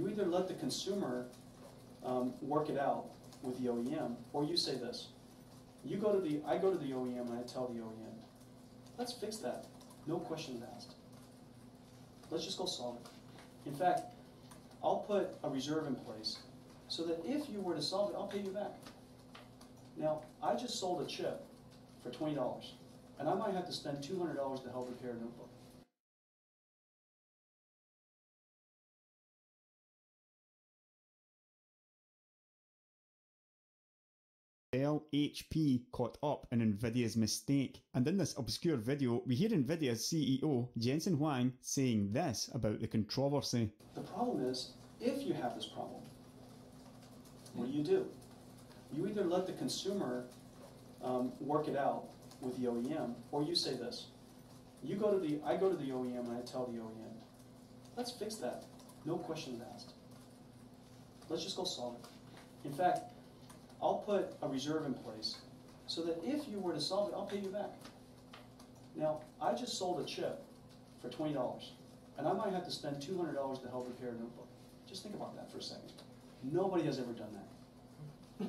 You either let the consumer work it out with the OEM, or you say this. I go to the OEM and I tell the OEM, let's fix that. No questions asked. Let's just go solve it. In fact, I'll put a reserve in place so that if you were to solve it, I'll pay you back. Now, I just sold a chip for $20, and I might have to spend $200 to help repair a notebook. Dell HP caught up in Nvidia's mistake, and in this obscure video we hear Nvidia's CEO Jensen Huang saying this about the controversy. The problem is, if you have this problem, what do? You either let the consumer work it out with the OEM, or you say this. I go to the OEM and I tell the OEM, let's fix that. No questions asked. Let's just go solve it. In fact, I'll put a reserve in place so that if you were to solve it, I'll pay you back. Now, I just sold a chip for $20, and I might have to spend $200 to help repair a notebook. Just think about that for a second. Nobody has ever done that.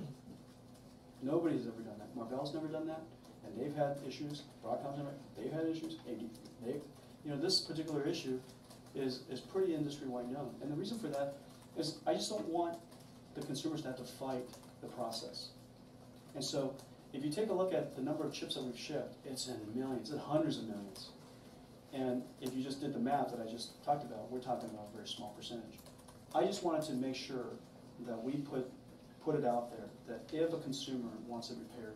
Nobody has ever done that. Marvell's never done that, and they've had issues. Broadcom's never. They've had issues. This particular issue is pretty industry-wide known, and the reason for that is I just don't want the consumers to have to fight the process. And so, if you take a look at the number of chips that we've shipped, it's in millions, in hundreds of millions. And if you just did the math that I just talked about, we're talking about a very small percentage. I just wanted to make sure that we put it out there that if a consumer wants it repaired,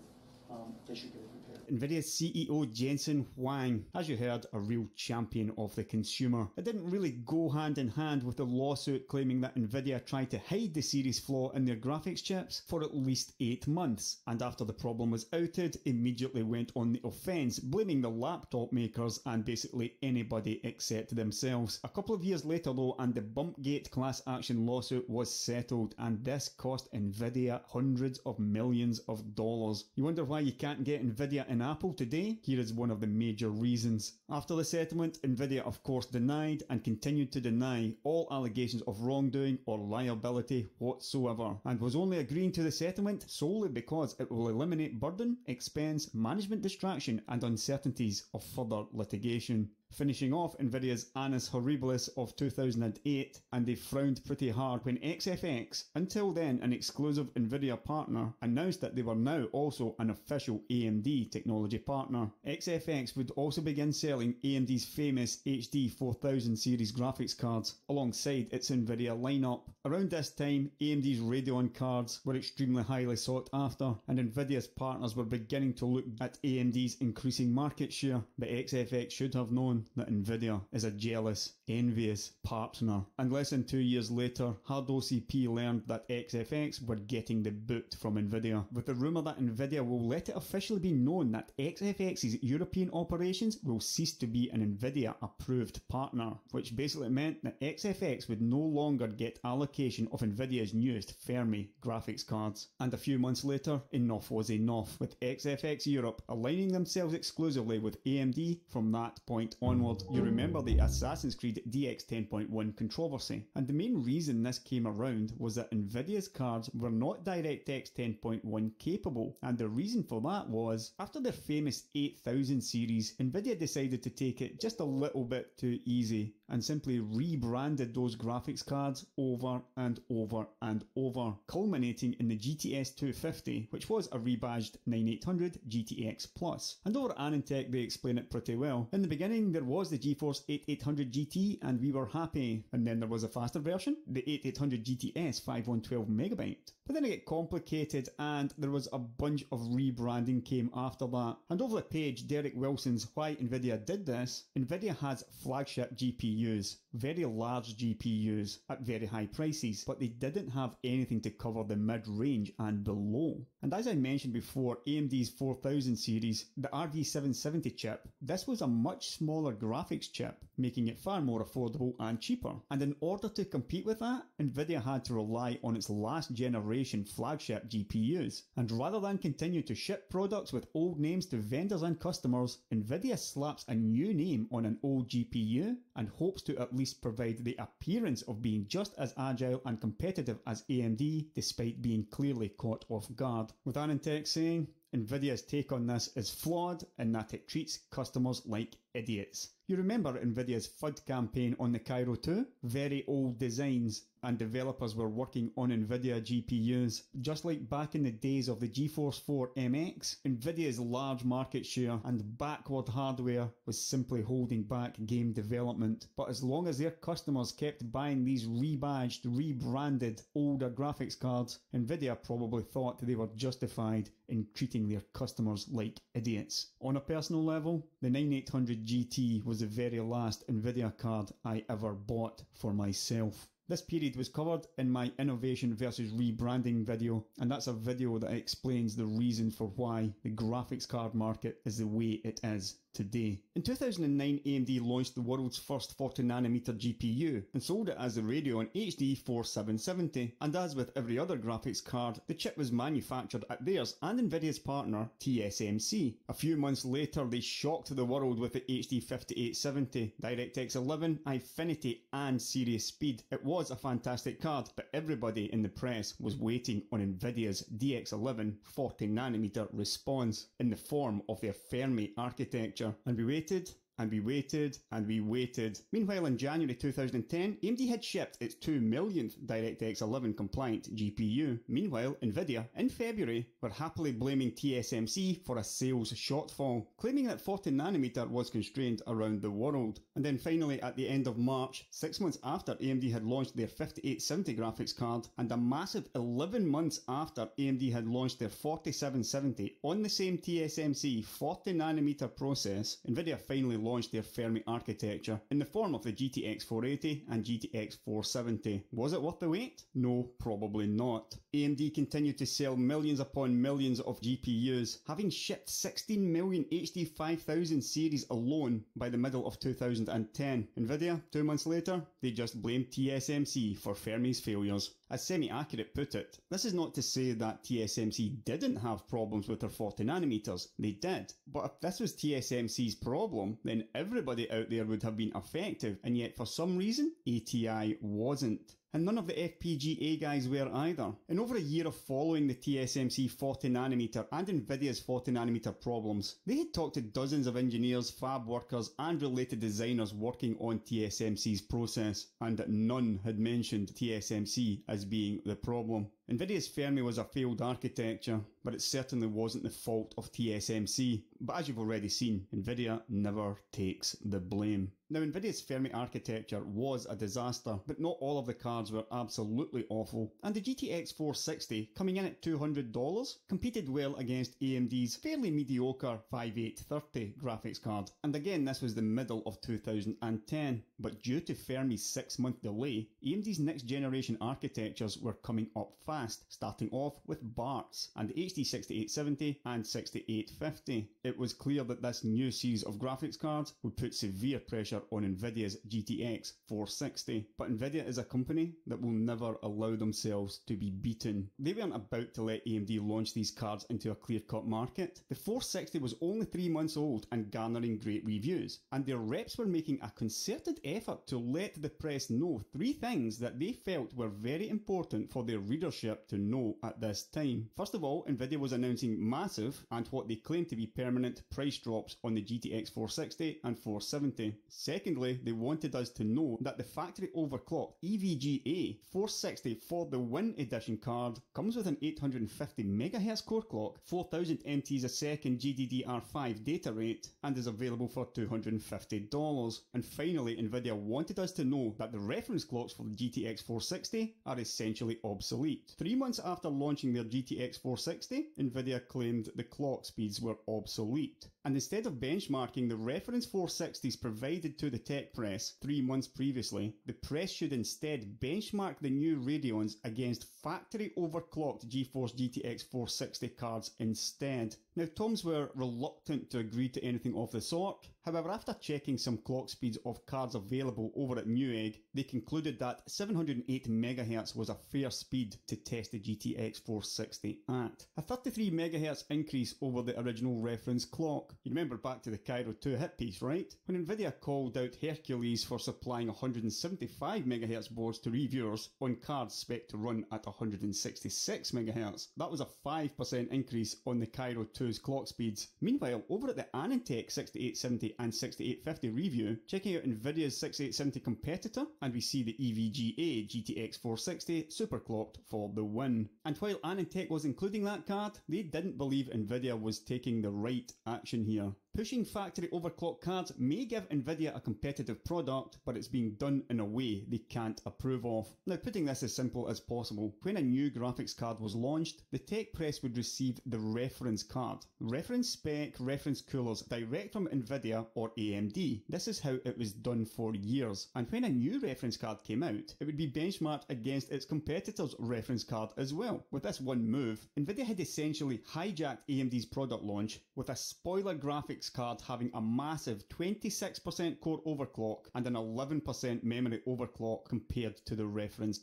they should get it repaired. Nvidia's CEO Jensen Huang, as you heard, a real champion of the consumer. It didn't really go hand in hand with the lawsuit claiming that Nvidia tried to hide the series flaw in their graphics chips for at least 8 months, and after the problem was outed, immediately went on the offence, blaming the laptop makers and basically anybody except themselves. A couple of years later though, and the Bumpgate class action lawsuit was settled, and this cost Nvidia hundreds of millions of dollars. You wonder why you can't get Nvidia in Apple today? Here is one of the major reasons. After the settlement, Nvidia of course denied and continued to deny all allegations of wrongdoing or liability whatsoever, and was only agreeing to the settlement solely because it will eliminate burden, expense, management distraction and uncertainties of further litigation. Finishing off Nvidia's Annus Horribilis of 2008, and they frowned pretty hard when XFX, until then an exclusive Nvidia partner, announced that they were now also an official AMD technology partner. XFX would also begin selling AMD's famous HD 4000 series graphics cards, alongside its Nvidia lineup. Around this time, AMD's Radeon cards were extremely highly sought after, and Nvidia's partners were beginning to look at AMD's increasing market share, but XFX should have known that Nvidia is a jealous, envious partner. And less than 2 years later, Hard OCP learned that XFX were getting the boot from Nvidia, with the rumour that Nvidia will let it officially be known that XFX's European operations will cease to be an Nvidia approved partner, which basically meant that XFX would no longer get allocation of Nvidia's newest Fermi graphics cards. And a few months later, enough was enough, with XFX Europe aligning themselves exclusively with AMD from that point onward. You remember the Assassin's Creed DX 10.1 controversy, and the main reason this came around was that Nvidia's cards were not DirectX 10.1 capable, and the reason for that was, after their famous 8000 series, Nvidia decided to take it just a little bit too easy, and simply rebranded those graphics cards over and over and over, culminating in the GTS 250, which was a rebadged 9800 GTX Plus. And over at Anintech they explain it pretty well. In the beginning there was the GeForce 8800 GT and we were happy, and then there was a faster version, the 8800 GTS 5112MB. But then it got complicated and there was a bunch of rebranding came after that. And over the page, Derek Wilson's Why Nvidia Did This, Nvidia has flagship GPUs, very large GPUs at very high prices, but they didn't have anything to cover the mid-range and below. And as I mentioned before, AMD's 4000 series, the RV770 chip, this was a much smaller graphics chip, making it far more affordable and cheaper. And in order to compete with that, Nvidia had to rely on its last generation flagship GPUs. And rather than continue to ship products with old names to vendors and customers, Nvidia slaps a new name on an old GPU and hopes to at least provide the appearance of being just as agile and competitive as AMD, despite being clearly caught off guard. With AnandTech saying, Nvidia's take on this is flawed in that it treats customers like idiots. You remember Nvidia's FUD campaign on the Cairo 2? Very old designs, and developers were working on Nvidia GPUs. Just like back in the days of the GeForce 4 MX, Nvidia's large market share and backward hardware was simply holding back game development. But as long as their customers kept buying these rebadged, rebranded, older graphics cards, Nvidia probably thought they were justified in treating their customers like idiots. On a personal level, the 9800 GT was the very last Nvidia card I ever bought for myself. This period was covered in my innovation versus rebranding video, and that's a video that explains the reason for why the graphics card market is the way it is today. In 2009, AMD launched the world's first 40nm GPU and sold it as the Radeon HD 4770, and as with every other graphics card, the chip was manufactured at theirs and Nvidia's partner TSMC. A few months later, they shocked the world with the HD 5870, DirectX 11, Infinity and Serious Speed. It was a fantastic card, but everybody in the press was waiting on Nvidia's DX11 40nm response in the form of their Fermi architecture. And we waited, and we waited, and we waited. Meanwhile, in January 2010, AMD had shipped its 2 millionth DirectX 11 compliant GPU. Meanwhile, Nvidia, in February, were happily blaming TSMC for a sales shortfall, claiming that 40nm was constrained around the world. And then finally, at the end of March, 6 months after AMD had launched their 5870 graphics card, and a massive 11 months after AMD had launched their 4770 on the same TSMC 40nm process, Nvidia finally launched their Fermi architecture in the form of the GTX 480 and GTX 470. Was it worth the wait? No, probably not. AMD continued to sell millions upon millions of GPUs, having shipped 16 million HD 5000 series alone by the middle of 2010. Nvidia, 2 months later, they just blamed TSMC for Fermi's failures. As Semi-Accurate put it, this is not to say that TSMC didn't have problems with their 40nm, they did. But if this was TSMC's problem, then everybody out there would have been effective, and yet for some reason, ATI wasn't. And none of the FPGA guys were either. In over a year of following the TSMC 40nm and Nvidia's 40nm problems, they had talked to dozens of engineers, fab workers and related designers working on TSMC's process, and none had mentioned TSMC as being the problem. Nvidia's Fermi was a failed architecture, but it certainly wasn't the fault of TSMC. But as you've already seen, Nvidia never takes the blame. Now, Nvidia's Fermi architecture was a disaster, but not all of the cards were absolutely awful, and the GTX 460, coming in at $200, competed well against AMD's fairly mediocre 5830 graphics card. And again, this was the middle of 2010, but due to Fermi's 6-month delay, AMD's next generation architectures were coming up fast, starting off with BARTs and HD 6870 and 6850. It was clear that this new series of graphics cards would put severe pressure on Nvidia's GTX 460. But Nvidia is a company that will never allow themselves to be beaten. They weren't about to let AMD launch these cards into a clear-cut market. The 460 was only 3 months old and garnering great reviews, and their reps were making a concerted effort to let the press know 3 things that they felt were very important for their readership to know at this time. First of all, Nvidia was announcing massive, and what they claimed to be permanent, price drops on the GTX 460 and 470. Secondly, they wanted us to know that the factory overclocked EVGA 460 for the Win Edition card comes with an 850 MHz core clock, 4000 MTs a second GDDR5 data rate, and is available for $250. And finally, Nvidia wanted us to know that the reference clocks for the GTX 460 are essentially obsolete. 3 months after launching their GTX 460, Nvidia claimed the clock speeds were obsolete. And instead of benchmarking the reference 460s provided to the tech press 3 months previously, the press should instead benchmark the new Radeons against factory overclocked GeForce GTX 460 cards instead. Now, Toms were reluctant to agree to anything of the sort. However, after checking some clock speeds of cards available over at Newegg, they concluded that 708 MHz was a fair speed to test the GTX 460 at. A 33 MHz increase over the original reference clock. You remember back to the Cairo 2 hit piece, right? When Nvidia called out Hercules for supplying 175 MHz boards to reviewers on cards spec to run at 166 MHz. That was a 5% increase on the Cairo 2's clock speeds. Meanwhile, over at the Anantech 6870 and 6850 review, checking out Nvidia's 6870 competitor, and we see the EVGA GTX 460 superclocked for the win. And while Anantech was including that card, they didn't believe Nvidia was taking the right action here. Pushing factory overclock cards may give Nvidia a competitive product, but it's being done in a way they can't approve of. Now, putting this as simple as possible, when a new graphics card was launched, the tech press would receive the reference card. Reference spec, reference coolers direct from Nvidia or AMD. This is how it was done for years, and when a new reference card came out, it would be benchmarked against its competitor's reference card as well. With this one move, Nvidia had essentially hijacked AMD's product launch with a spoiler graphics card having a massive 26% core overclock and an 11% memory overclock compared to the reference.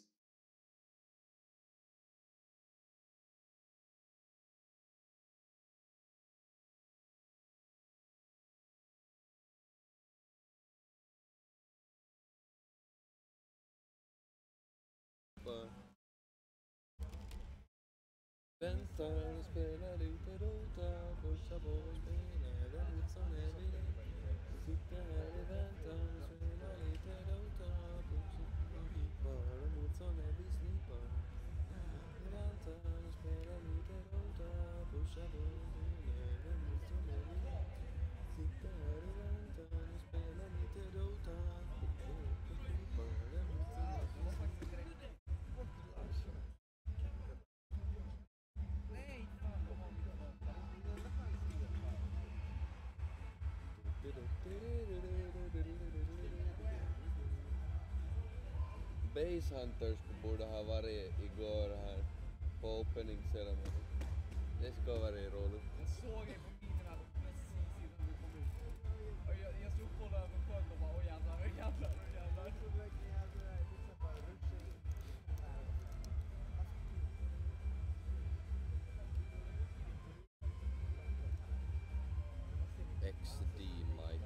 Väntar och spelar lite Dota. Första bollen spelar väldigt som jag vill. Sitter här och väntar och spelar lite Dota. Fortsätter och hippar mot som jag vill slippa. Väntar och spelar lite Dota. Första bollen spelar väldigt som jag vill. Sitter här och väntar och spelar lite Dota. Fortsätter och hippar mot som jag vill. Base Hunters borde ha varit igår här på opening ceremony. Det ska vara roligt. Jag såg er på bilderna precis innan vi kom ut. Och jag stod och kollade över sjön och bara åh jävlar, åh jävlar, åh jävlar. XD might.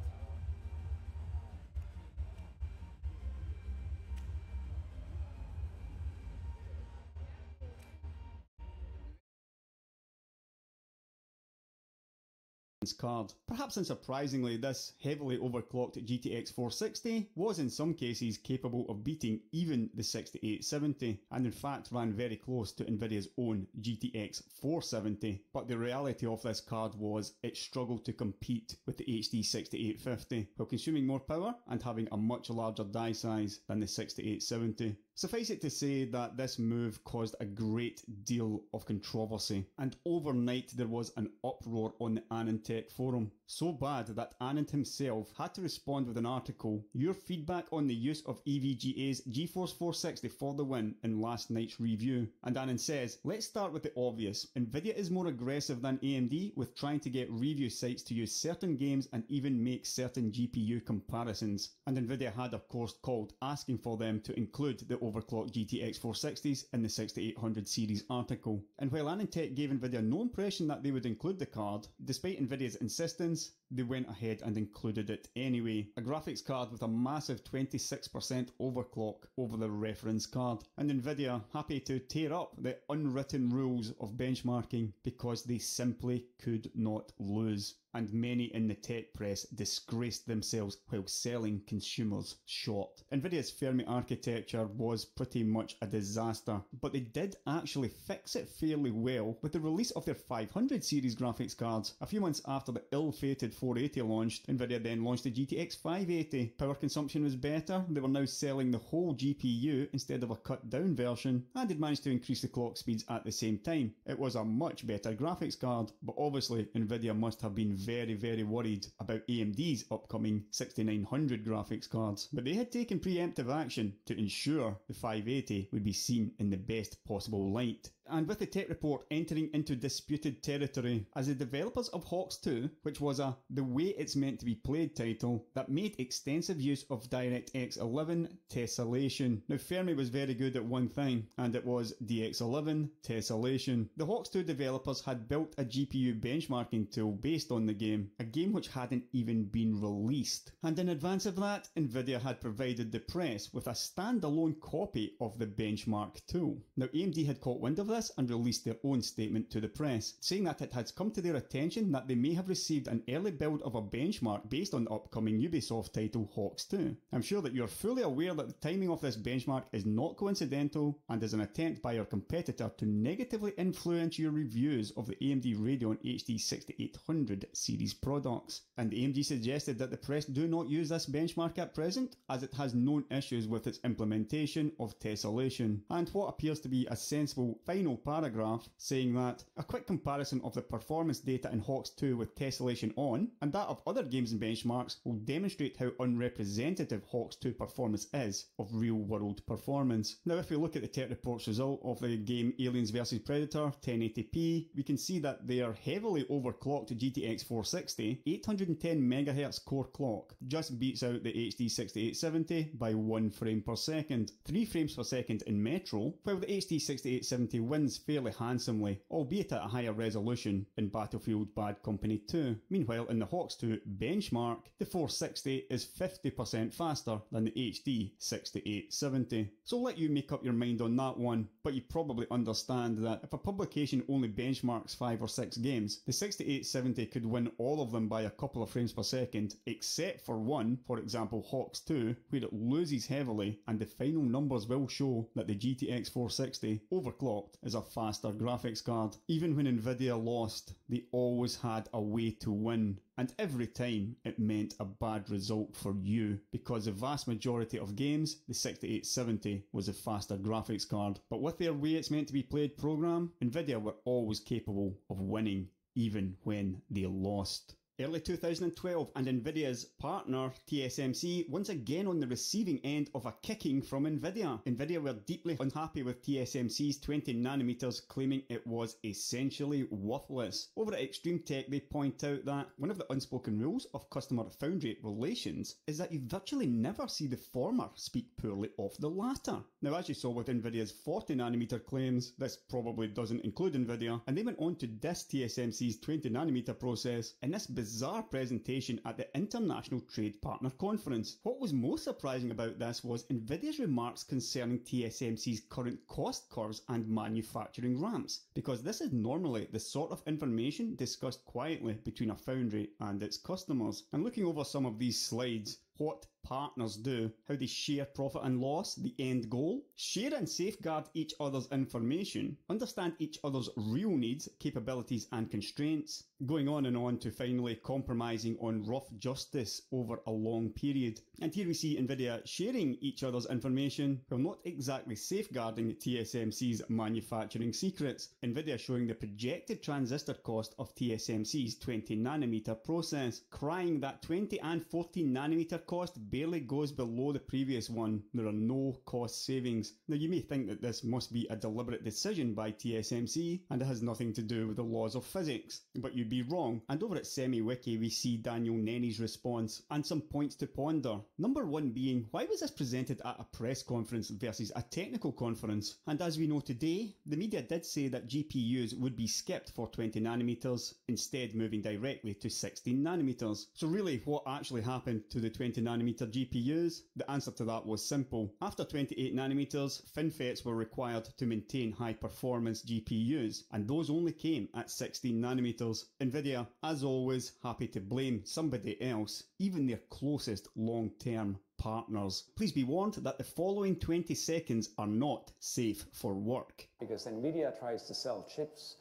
Card. Perhaps unsurprisingly, this heavily overclocked GTX 460 was in some cases capable of beating even the 6870, and in fact ran very close to Nvidia's own GTX 470, but the reality of this card was it struggled to compete with the HD 6850 while consuming more power and having a much larger die size than the 6870. Suffice it to say that this move caused a great deal of controversy, and overnight there was an uproar on the Anantech forum. So bad that Anand himself had to respond with an article, "Your feedback on the use of EVGA's GeForce 460 for the win in last night's review." And Anand says, "Let's start with the obvious. Nvidia is more aggressive than AMD with trying to get review sites to use certain games and even make certain GPU comparisons." And Nvidia had of course called asking for them to include the overclocked GTX 460s in the 6800 series article. And while Anantech gave Nvidia no impression that they would include the card, despite Nvidia's insistence, they went ahead and included it anyway. A graphics card with a massive 26% overclock over the reference card. And Nvidia happy to tear up the unwritten rules of benchmarking because they simply could not lose. And many in the tech press disgraced themselves while selling consumers short. Nvidia's Fermi architecture was pretty much a disaster, but they did actually fix it fairly well with the release of their 500 series graphics cards. A few months after the ill-fated 480 launched, Nvidia then launched the GTX 580. Power consumption was better, they were now selling the whole GPU instead of a cut-down version, and had managed to increase the clock speeds at the same time. It was a much better graphics card, but obviously Nvidia must have been very worried about AMD's upcoming 6900 graphics cards. But they had taken preemptive action to ensure the 580 would be seen in the best possible light. And with the tech report entering into disputed territory, as the developers of Hawks 2, which was a the way it's meant to be played title that made extensive use of DirectX 11 tessellation. Now Fermi was very good at one thing, and it was DX11 tessellation. The Hawks 2 developers had built a GPU benchmarking tool based on the game, a game which hadn't even been released. And in advance of that, Nvidia had provided the press with a standalone copy of the benchmark tool. Now AMD had caught wind of this and released their own statement to the press, saying that it had come to their attention that they may have received an early build of a benchmark based on the upcoming Ubisoft title Hawks 2. I'm sure that you're fully aware that the timing of this benchmark is not coincidental and is an attempt by your competitor to negatively influence your reviews of the AMD Radeon HD 6800 series products. And AMD suggested that the press do not use this benchmark at present, as it has known issues with its implementation of tessellation. And what appears to be a sensible final paragraph saying that a quick comparison of the performance data in Hawks 2 with tessellation on and that of other games and benchmarks will demonstrate how unrepresentative Hawks 2 performance is of real-world performance. Now if we look at the tech report's result of the game Aliens vs Predator 1080p, we can see that their heavily overclocked GTX 460 810MHz core clock just beats out the HD 6870 by 1 frame per second, 3 frames per second in Metro, while the HD 6870 wins fairly handsomely, albeit at a higher resolution, in Battlefield Bad Company 2. Meanwhile in the Hawks 2 benchmark, the 460 is 50% faster than the HD 6870. So I'll let you make up your mind on that one, but you probably understand that if a publication only benchmarks 5 or 6 games, the 6870 could win all of them by a couple of frames per second, except for one, for example Hawks 2, where it loses heavily, and the final numbers will show that the GTX 460 overclocked is a faster graphics card. Even when Nvidia lost, they always had a way to win. And every time it meant a bad result for you, because the vast majority of games, the 6870 was a faster graphics card. But with their way it's meant to be played program, Nvidia were always capable of winning, even when they lost. Early 2012 and Nvidia's partner TSMC once again on the receiving end of a kicking from Nvidia. Nvidia were deeply unhappy with TSMC's 20nm, claiming it was essentially worthless. Over at Extreme Tech they point out that one of the unspoken rules of customer-foundry relations is that you virtually never see the former speak poorly of the latter. Now as you saw with Nvidia's 40nm claims, this probably doesn't include Nvidia, and they went on to diss TSMC's 20nm process in this bizarre presentation at the International Trade Partner Conference. What was most surprising about this was Nvidia's remarks concerning TSMC's current cost curves and manufacturing ramps, because this is normally the sort of information discussed quietly between a foundry and its customers. And looking over some of these slides, what partners do, how they share profit and loss, the end goal, share and safeguard each other's information, understand each other's real needs, capabilities and constraints, going on to finally compromising on rough justice over a long period. And here we see Nvidia sharing each other's information while not exactly safeguarding TSMC's manufacturing secrets. Nvidia showing the projected transistor cost of TSMC's 20nm process, crying that 20 and 14nm cost barely goes below the previous one. There are no cost savings. Now you may think that this must be a deliberate decision by TSMC and it has nothing to do with the laws of physics, but you'd be wrong. And over at SemiWiki we see Daniel Nenny's response and some points to ponder. Number one being, why was this presented at a press conference versus a technical conference? And as we know today, the media did say that GPUs would be skipped for 20nm, instead moving directly to 16nm. So really what actually happened to the 20nm GPUs? The answer to that was simple. After 28nm, FinFETs were required to maintain high performance GPUs, and those only came at 16nm. Nvidia, as always, happy to blame somebody else, even their closest long-term partners. Please be warned that the following 20 seconds are not safe for work. Because Nvidia tries to sell chips,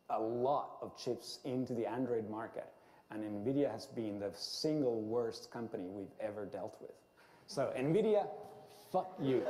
a lot of chips into the Android market. And Nvidia has been the single worst company we've ever dealt with. So Nvidia, fuck you.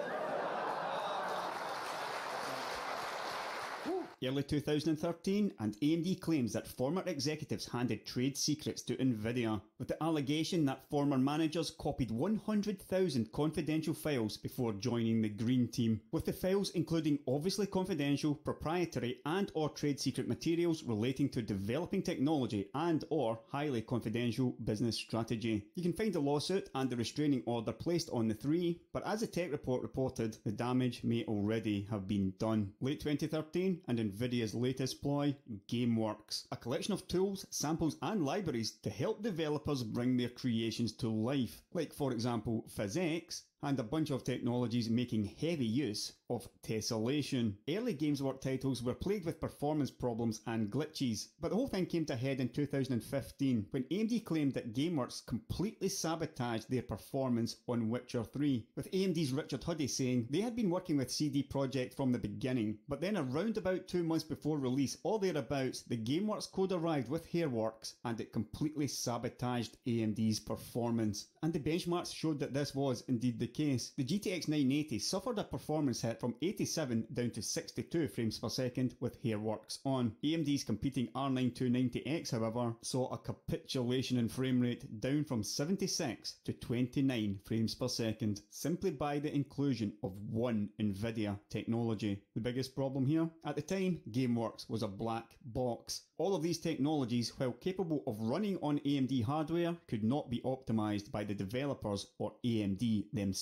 Early 2013, and AMD claims that former executives handed trade secrets to Nvidia, with the allegation that former managers copied 100,000 confidential files before joining the Green Team, with the files including obviously confidential, proprietary and or trade secret materials relating to developing technology and or highly confidential business strategy. You can find the lawsuit and the restraining order placed on the three, but as the Tech Report reported, the damage may already have been done. Late 2013, and Nvidia's latest ploy, GameWorks, a collection of tools, samples and libraries to help developers bring their creations to life, like for example PhysX, and a bunch of technologies making heavy use of tessellation. Early GamesWorks titles were plagued with performance problems and glitches, but the whole thing came to a head in 2015 when AMD claimed that GameWorks completely sabotaged their performance on Witcher 3, with AMD's Richard Huddy saying they had been working with CD Projekt from the beginning, but then around about 2 months before release or thereabouts, the GameWorks code arrived with Hairworks and it completely sabotaged AMD's performance. And the benchmarks showed that this was indeed the case. The GTX 980 suffered a performance hit from 87 down to 62 frames per second with Hairworks on. AMD's competing R9 290X, however, saw a capitulation in frame rate down from 76 to 29 frames per second, simply by the inclusion of one Nvidia technology. The biggest problem here? At the time, GameWorks was a black box. All of these technologies, while capable of running on AMD hardware, could not be optimised by the developers or AMD themselves.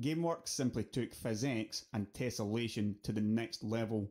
GameWorks simply took PhysX and tessellation to the next level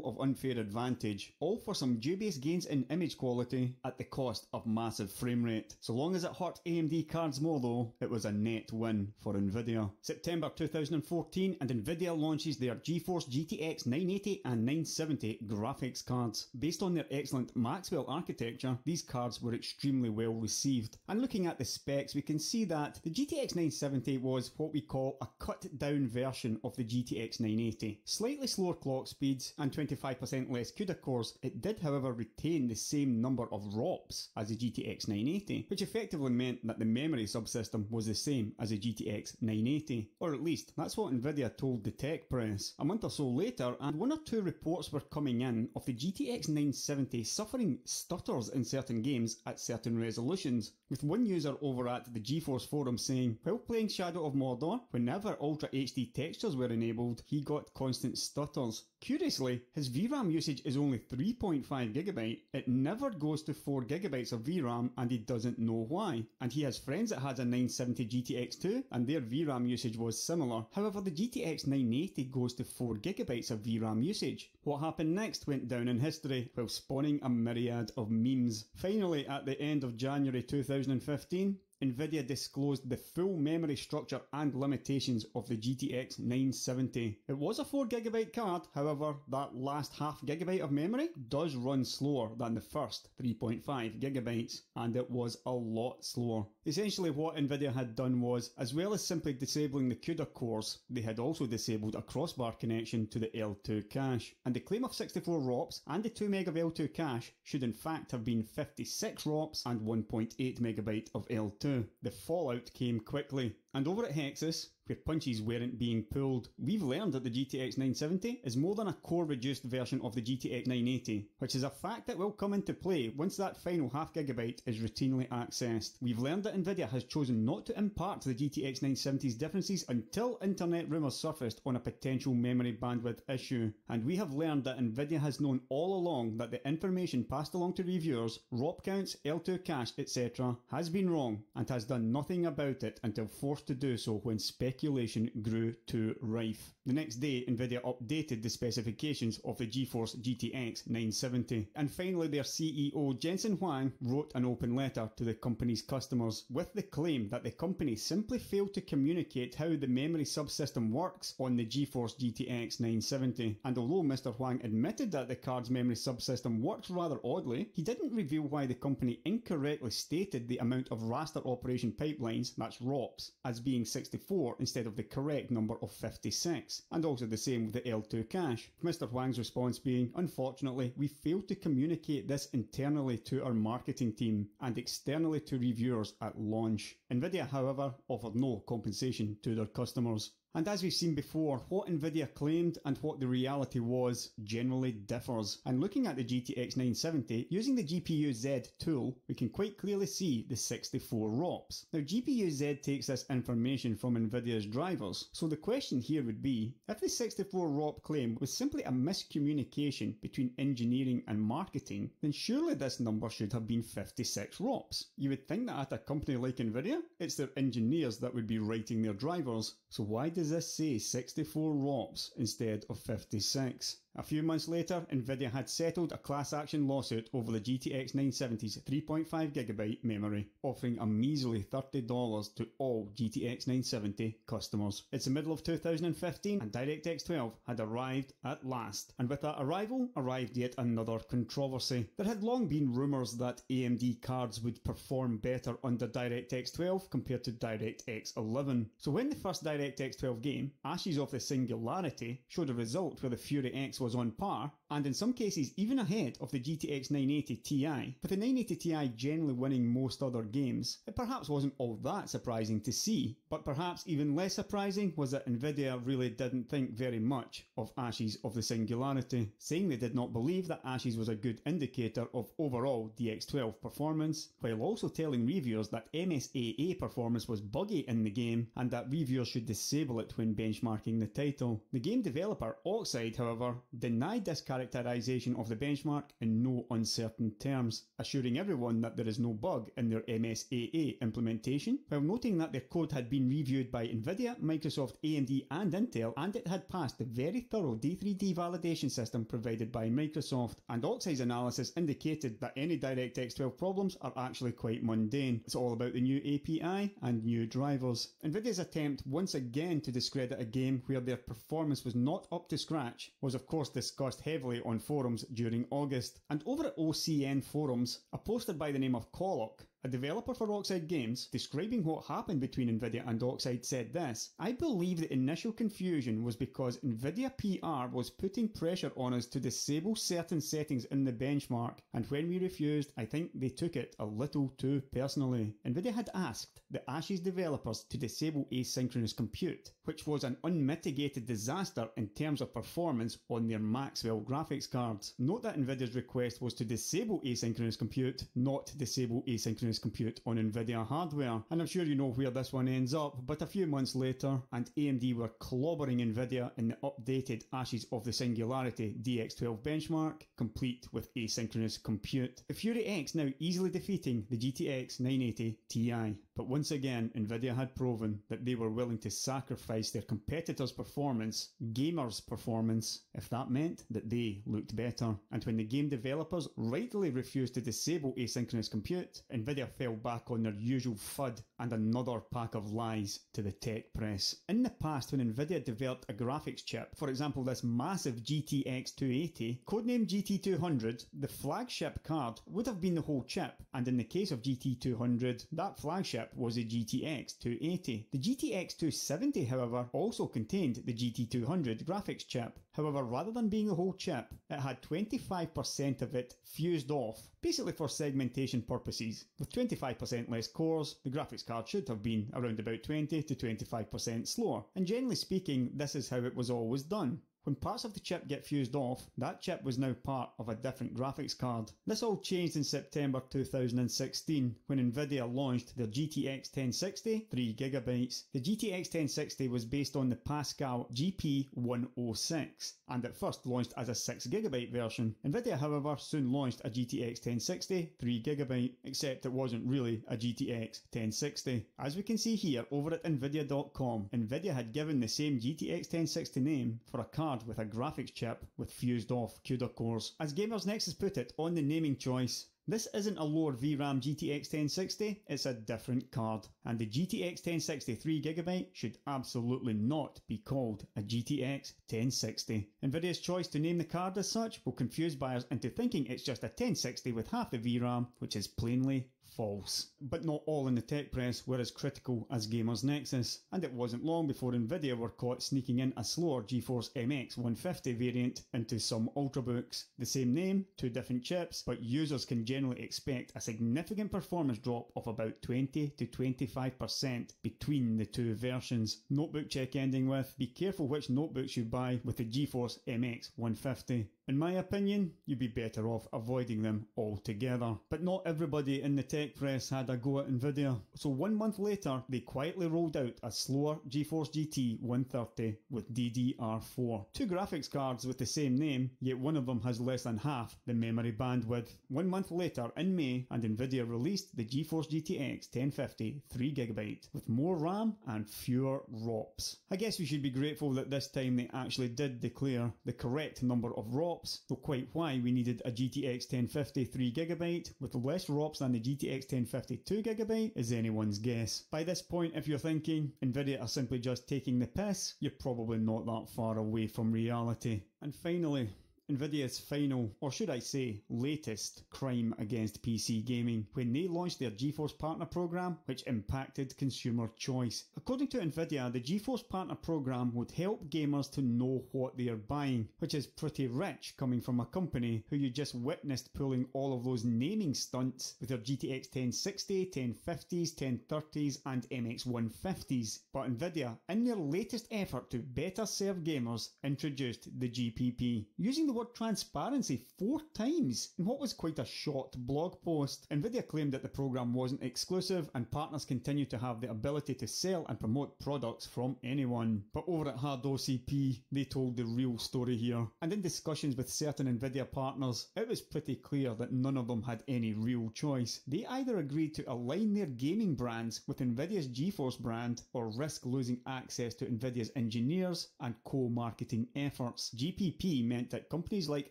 of unfair advantage, all for some dubious gains in image quality at the cost of massive frame rate. So long as it hurt AMD cards more though, it was a net win for Nvidia. September 2014, and Nvidia launches their GeForce GTX 980 and 970 graphics cards. Based on their excellent Maxwell architecture, these cards were extremely well received. And looking at the specs, we can see that the GTX 970 was what we call a cut down version of the GTX 980. Slightly slower clock speeds and 25% less CUDA cores, it did however retain the same number of ROPs as the GTX 980, which effectively meant that the memory subsystem was the same as the GTX 980. Or at least, that's what Nvidia told the tech press. A month or so later, and one or two reports were coming in of the GTX 970 suffering stutters in certain games at certain resolutions, with one user over at the GeForce forum saying, while playing Shadow of Mordor, whenever Ultra HD textures were enabled, he got constant stutters. Curiously, his VRAM usage is only 3.5GB, it never goes to 4GB of VRAM and he doesn't know why. And he has friends that has a 970 GTX too, and their VRAM usage was similar. However, the GTX 980 goes to 4GB of VRAM usage. What happened next went down in history, while spawning a myriad of memes. Finally, at the end of January 2015, Nvidia disclosed the full memory structure and limitations of the GTX 970. It was a 4GB card, however, that last half gigabyte of memory does run slower than the first 3.5GB, and it was a lot slower. Essentially what Nvidia had done was, as well as simply disabling the CUDA cores, they had also disabled a crossbar connection to the L2 cache, and the claim of 64 ROPs and the 2MB of L2 cache should in fact have been 56 ROPs and 1.8MB of L2. The fallout came quickly, and over at Hexus, where punches weren't being pulled, we've learned that the GTX 970 is more than a core reduced version of the GTX 980, which is a fact that will come into play once that final half gigabyte is routinely accessed. We've learned that Nvidia has chosen not to impart the GTX 970's differences until internet rumours surfaced on a potential memory bandwidth issue, and we have learned that Nvidia has known all along that the information passed along to reviewers, ROP counts, L2 cache, etc. has been wrong, and has done nothing about it until forced to do so when speculation grew too rife. The next day, Nvidia updated the specifications of the GeForce GTX 970. And finally, their CEO Jensen Huang wrote an open letter to the company's customers with the claim that the company simply failed to communicate how the memory subsystem works on the GeForce GTX 970. And although Mr. Huang admitted that the card's memory subsystem works rather oddly, he didn't reveal why the company incorrectly stated the amount of raster operation pipelines, that's ROPs, as being 64 instead of the correct number of 56, and also the same with the L2 cache. Mr. Huang's response being, unfortunately, we failed to communicate this internally to our marketing team and externally to reviewers at launch. Nvidia, however, offered no compensation to their customers. And as we've seen before, what Nvidia claimed and what the reality was generally differs. And looking at the GTX 970, using the GPU-Z tool, we can quite clearly see the 64 ROPs. Now GPU-Z takes this information from Nvidia's drivers, so the question here would be, if the 64 ROP claim was simply a miscommunication between engineering and marketing, then surely this number should have been 56 ROPs. You would think that at a company like Nvidia, it's their engineers that would be writing their drivers, so why does this say 64 ROPs instead of 56? A few months later, Nvidia had settled a class action lawsuit over the GTX 970's 3.5GB memory, offering a measly $30 to all GTX 970 customers. It's the middle of 2015 and DirectX 12 had arrived at last. And with that arrival, arrived yet another controversy. There had long been rumours that AMD cards would perform better under DirectX 12 compared to DirectX 11. So when the first DirectX 12 game, Ashes of the Singularity, showed a result where the Fury X was on par, and in some cases even ahead of the GTX 980 Ti, with the 980 Ti generally winning most other games, it perhaps wasn't all that surprising to see, but perhaps even less surprising was that Nvidia really didn't think very much of Ashes of the Singularity, saying they did not believe that Ashes was a good indicator of overall DX12 performance, while also telling reviewers that MSAA performance was buggy in the game and that reviewers should disable it when benchmarking the title. The game developer Oxide, however, denied this characterization of the benchmark in no uncertain terms, assuring everyone that there is no bug in their MSAA implementation, while noting that their code had been reviewed by Nvidia, Microsoft, AMD and Intel, and it had passed the very thorough D3D validation system provided by Microsoft. And Oxide's analysis indicated that any DirectX 12 problems are actually quite mundane. It's all about the new API and new drivers. Nvidia's attempt once again to discredit a game where their performance was not up to scratch was of course discussed heavily on forums during August. And over at OCN forums, a poster by the name of Kolok, a developer for Oxide Games, describing what happened between Nvidia and Oxide, said this: "I believe the initial confusion was because Nvidia PR was putting pressure on us to disable certain settings in the benchmark, and when we refused, I think they took it a little too personally." Nvidia had asked the Ashes developers to disable asynchronous compute, which was an unmitigated disaster in terms of performance on their Maxwell graphics cards. Note that Nvidia's request was to disable asynchronous compute, not disable asynchronous compute on Nvidia hardware. And I'm sure you know where this one ends up, but a few months later, and AMD were clobbering Nvidia in the updated Ashes of the Singularity DX12 benchmark, complete with asynchronous compute. The Fury X now easily defeating the GTX 980 Ti. But once again, Nvidia had proven that they were willing to sacrifice their competitors' performance, gamers' performance, if that meant that they looked better. And when the game developers rightly refused to disable asynchronous compute, Nvidia fell back on their usual FUD and another pack of lies to the tech press. In the past, when Nvidia developed a graphics chip, for example this massive GTX 280, codenamed GT200, the flagship card would have been the whole chip, and in the case of GT200, that flagship was a GTX 280. The GTX 270, however, also contained the GT200 graphics chip. However, rather than being the whole chip, it had 25% of it fused off, basically for segmentation purposes. With 25% less cores, the graphics card should have been around about 20 to 25% slower, and generally speaking, this is how it was always done. When parts of the chip get fused off, that chip was now part of a different graphics card. This all changed in September 2016 when Nvidia launched their GTX 1060 3GB. The GTX 1060 was based on the Pascal GP106 and at first launched as a 6GB version. Nvidia, however, soon launched a GTX 1060 3GB, except it wasn't really a GTX 1060. As we can see here over at Nvidia.com, Nvidia had given the same GTX 1060 name for a card with a graphics chip with fused off CUDA cores. As Gamers Nexus put it on the naming choice, this isn't a lower VRAM GTX 1060, it's a different card, and the GTX 1060 3GB should absolutely not be called a GTX 1060. Nvidia's choice to name the card as such will confuse buyers into thinking it's just a 1060 with half the VRAM, which is plainly false. But not all in the tech press were as critical as Gamers Nexus, and it wasn't long before Nvidia were caught sneaking in a slower GeForce MX 150 variant into some Ultrabooks. The same name, two different chips, but users can generally expect a significant performance drop of about 20 to 25% between the two versions. Notebook check ending with, be careful which notebooks you buy with the GeForce MX 150. In my opinion, you'd be better off avoiding them altogether. But not everybody in the tech press had a go at Nvidia, so 1 month later they quietly rolled out a slower GeForce GT 130 with DDR4. Two graphics cards with the same name, yet one of them has less than half the memory bandwidth. 1 month later in May, and Nvidia released the GeForce GTX 1050 3GB with more RAM and fewer ROPs. I guess we should be grateful that this time they actually did declare the correct number of ROPs, though quite why we needed a GTX 1050 3GB with less ROPs than the GTX 1050 2GB is anyone's guess. By this point, if you're thinking Nvidia are simply just taking the piss, you're probably not that far away from reality. And finally, Nvidia's final, or should I say latest, crime against PC gaming when they launched their GeForce Partner Program, which impacted consumer choice. According to Nvidia, the GeForce Partner Program would help gamers to know what they are buying, which is pretty rich coming from a company who you just witnessed pulling all of those naming stunts with their GTX 1060, 1050s, 1030s and MX 150s. But Nvidia, in their latest effort to better serve gamers, introduced the GPP, using the word transparency 4 times in what was quite a short blog post. Nvidia claimed that the program wasn't exclusive and partners continue to have the ability to sell and promote products from anyone. But over at Hard OCP, they told the real story here. And in discussions with certain Nvidia partners, it was pretty clear that none of them had any real choice. They either agreed to align their gaming brands with Nvidia's GeForce brand or risk losing access to Nvidia's engineers and co-marketing efforts. GPP meant that companies like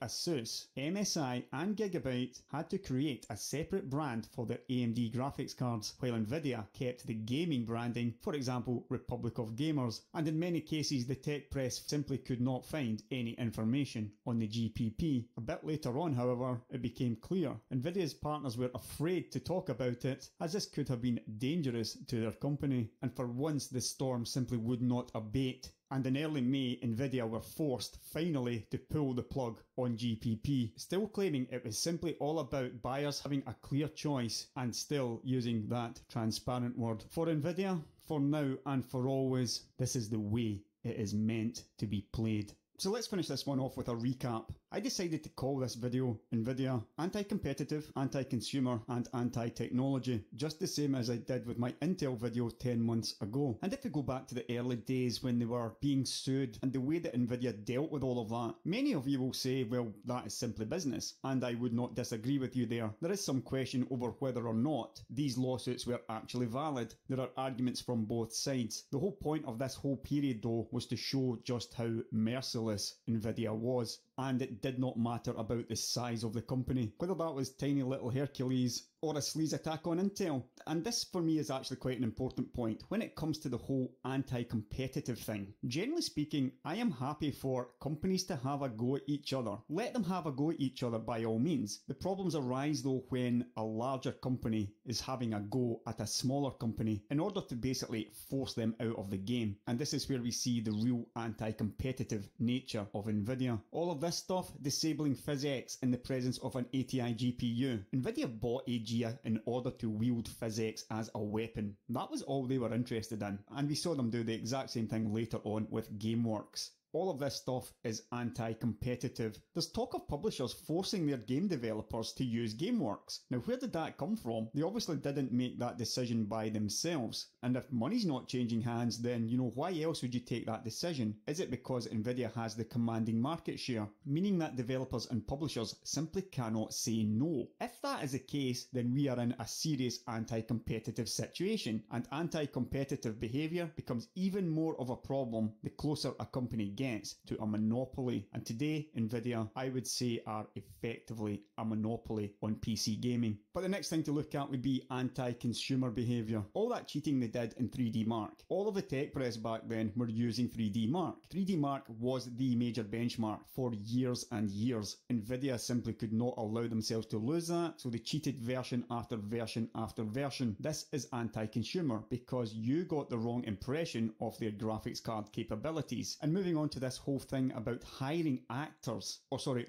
Asus, MSI and Gigabyte had to create a separate brand for their AMD graphics cards, while Nvidia kept the gaming branding, for example Republic of Gamers, and in many cases the tech press simply could not find any information on the GPP. A bit later on, however, it became clear Nvidia's partners were afraid to talk about it, as this could have been dangerous to their company, and for once the storm simply would not abate. And in early May, Nvidia were forced, finally, to pull the plug on GPP, still claiming it was simply all about buyers having a clear choice and still using that transparent word. For Nvidia, for now and for always, this is the way it is meant to be played. So let's finish this one off with a recap. I decided to call this video Nvidia anti-competitive, anti-consumer and anti-technology, just the same as I did with my Intel video 10 months ago. And if we go back to the early days when they were being sued and the way that Nvidia dealt with all of that, many of you will say, well, that is simply business, and I would not disagree with you there. There is some question over whether or not these lawsuits were actually valid. There are arguments from both sides. The whole point of this whole period though was to show just how merciless Nvidia was. And it did not matter about the size of the company, whether that was tiny little Hercules or a sleaze attack on Intel. And this for me is actually quite an important point when it comes to the whole anti-competitive thing. Generally speaking, I am happy for companies to have a go at each other. Let them have a go at each other by all means. The problems arise though when a larger company is having a go at a smaller company in order to basically force them out of the game. And this is where we see the real anti-competitive nature of Nvidia. All of this stuff, disabling PhysX in the presence of an ATI GPU. Nvidia bought AGI in order to wield PhysX as a weapon. That was all they were interested in, and we saw them do the exact same thing later on with GameWorks. All of this stuff is anti-competitive. There's talk of publishers forcing their game developers to use GameWorks. Now where did that come from? They obviously didn't make that decision by themselves. And if money's not changing hands, then why else would you take that decision? Is it because Nvidia has the commanding market share, meaning that developers and publishers simply cannot say no? If that is the case, then we are in a serious anti-competitive situation, and anti-competitive behaviour becomes even more of a problem the closer a company gets to a monopoly. And today, Nvidia, I would say, are effectively a monopoly on PC gaming. But the next thing to look at would be anti-consumer behaviour. All that cheating they did in 3D Mark. All of the tech press back then were using 3D Mark. 3D Mark was the major benchmark for years and years. Nvidia simply could not allow themselves to lose that, so they cheated version after version after version. This is anti-consumer because you got the wrong impression of their graphics card capabilities. And moving on to this whole thing about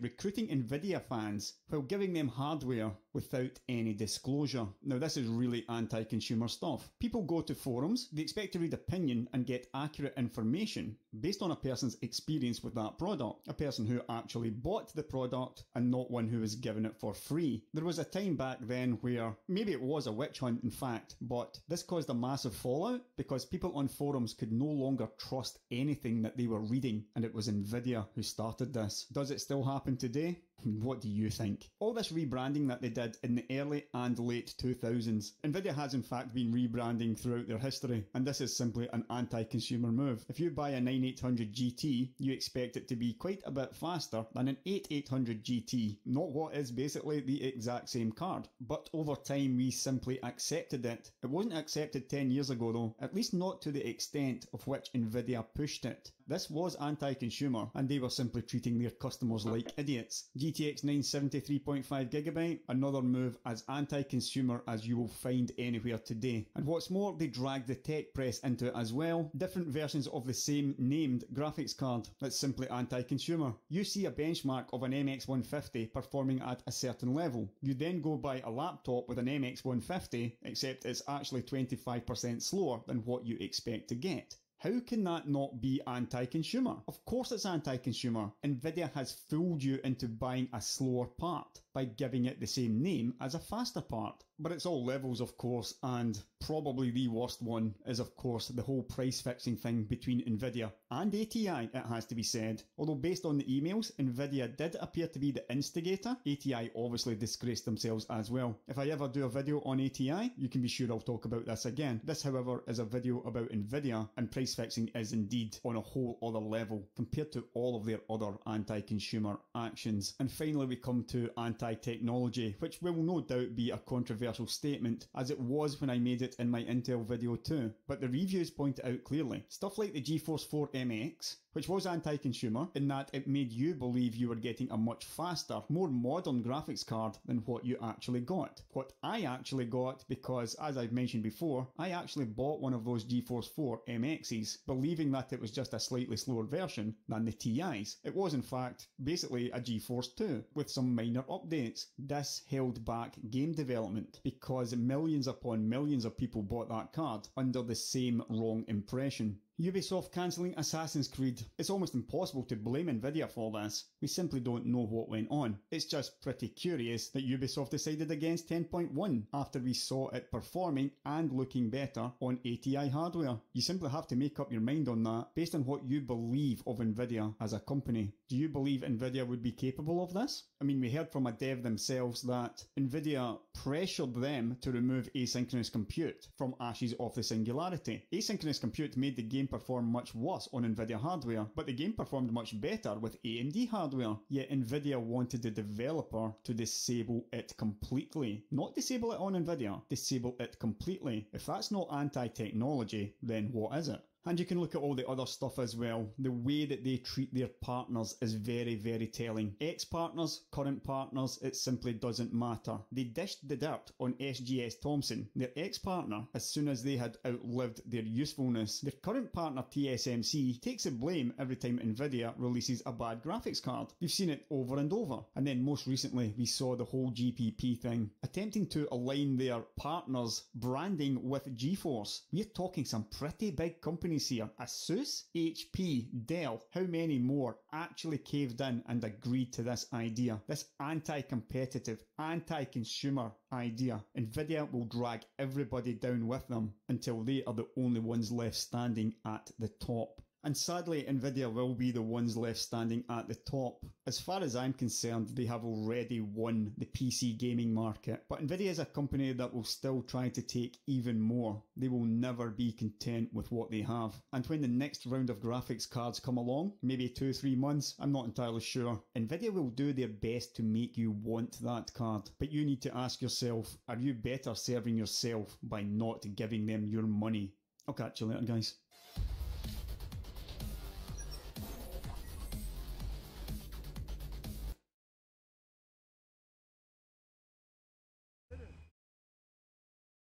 recruiting Nvidia fans while giving them hardware without any disclosure. Now this is really anti-consumer stuff. People go to forums, they expect to read opinion and get accurate information based on a person's experience with that product, a person who actually bought the product and not one who was given it for free. There was a time back then where maybe it was a witch hunt in fact, but this caused a massive fallout because people on forums could no longer trust anything that they were reading, and it was Nvidia who started this. Does it still happen today? What do you think? All this rebranding that they did in the early and late 2000s, Nvidia has in fact been rebranding throughout their history, and this is simply an anti-consumer move. If you buy a 9800 GT, you expect it to be quite a bit faster than an 8800 GT, not what is basically the exact same card. But over time we simply accepted it. It wasn't accepted 10 years ago though, at least not to the extent of which Nvidia pushed it. This was anti-consumer, and they were simply treating their customers like idiots. GTX 970 3.5GB, another move as anti-consumer as you will find anywhere today. And what's more, they dragged the tech press into it as well. Different versions of the same named graphics card. That's simply anti-consumer. You see a benchmark of an MX150 performing at a certain level. You then go buy a laptop with an MX150, except it's actually 25% slower than what you expect to get. How can that not be anti-consumer? Of course it's anti-consumer. Nvidia has fooled you into buying a slower part by giving it the same name as a faster part. But it's all levels of course, and probably the worst one is of course the whole price fixing thing between Nvidia and ATI, it has to be said. Although based on the emails, Nvidia did appear to be the instigator. ATI obviously disgraced themselves as well. If I ever do a video on ATI, you can be sure I'll talk about this again. This however is a video about Nvidia, and price fixing is indeed on a whole other level compared to all of their other anti-consumer actions. And finally we come to anti-technology, which will no doubt be a controversial statement, as it was when I made it in my Intel video too, but the reviews point out clearly. Stuff like the GeForce 4 MX, which was anti-consumer in that it made you believe you were getting a much faster, more modern graphics card than what you actually got. What I actually got, because as I've mentioned before, I actually bought one of those GeForce 4 MXs, believing that it was just a slightly slower version than the TIs. It was in fact basically a GeForce 2 with some minor updates. This held back game development because millions upon millions of people bought that card under the same wrong impression. Ubisoft cancelling Assassin's Creed. It's almost impossible to blame Nvidia for this. We simply don't know what went on. It's just pretty curious that Ubisoft decided against 10.1 after we saw it performing and looking better on ATI hardware. You simply have to make up your mind on that based on what you believe of Nvidia as a company. Do you believe Nvidia would be capable of this? I mean, we heard from a dev themselves that Nvidia pressured them to remove asynchronous compute from Ashes of the Singularity. Asynchronous compute made the game perform much worse on Nvidia hardware, but the game performed much better with AMD hardware. Yet Nvidia wanted the developer to disable it completely. Not disable it on Nvidia, disable it completely. If that's not anti-technology, then what is it? And you can look at all the other stuff as well. The way that they treat their partners is very, very telling. Ex-partners, current partners, it simply doesn't matter. They dished the dirt on SGS Thompson, their ex-partner, as soon as they had outlived their usefulness. Their current partner TSMC takes the blame every time Nvidia releases a bad graphics card. We've seen it over and over. And then most recently we saw the whole GPP thing, attempting to align their partners' branding with GeForce. We're talking some pretty big companies here. Asus, HP, Dell, how many more actually caved in and agreed to this idea? This anti-competitive, anti-consumer idea. Nvidia will drag everybody down with them until they are the only ones left standing at the top. And sadly, Nvidia will be the ones left standing at the top As far as I'm concerned, they have already won the PC gaming market, but Nvidia is a company that will still try to take even more. They will never be content with what they have. And when the next round of graphics cards come along, maybe 2-3 months, I'm not entirely sure, Nvidia will do their best to make you want that card. But you need to ask yourself, are you better serving yourself by not giving them your money? I'll catch you later, guys.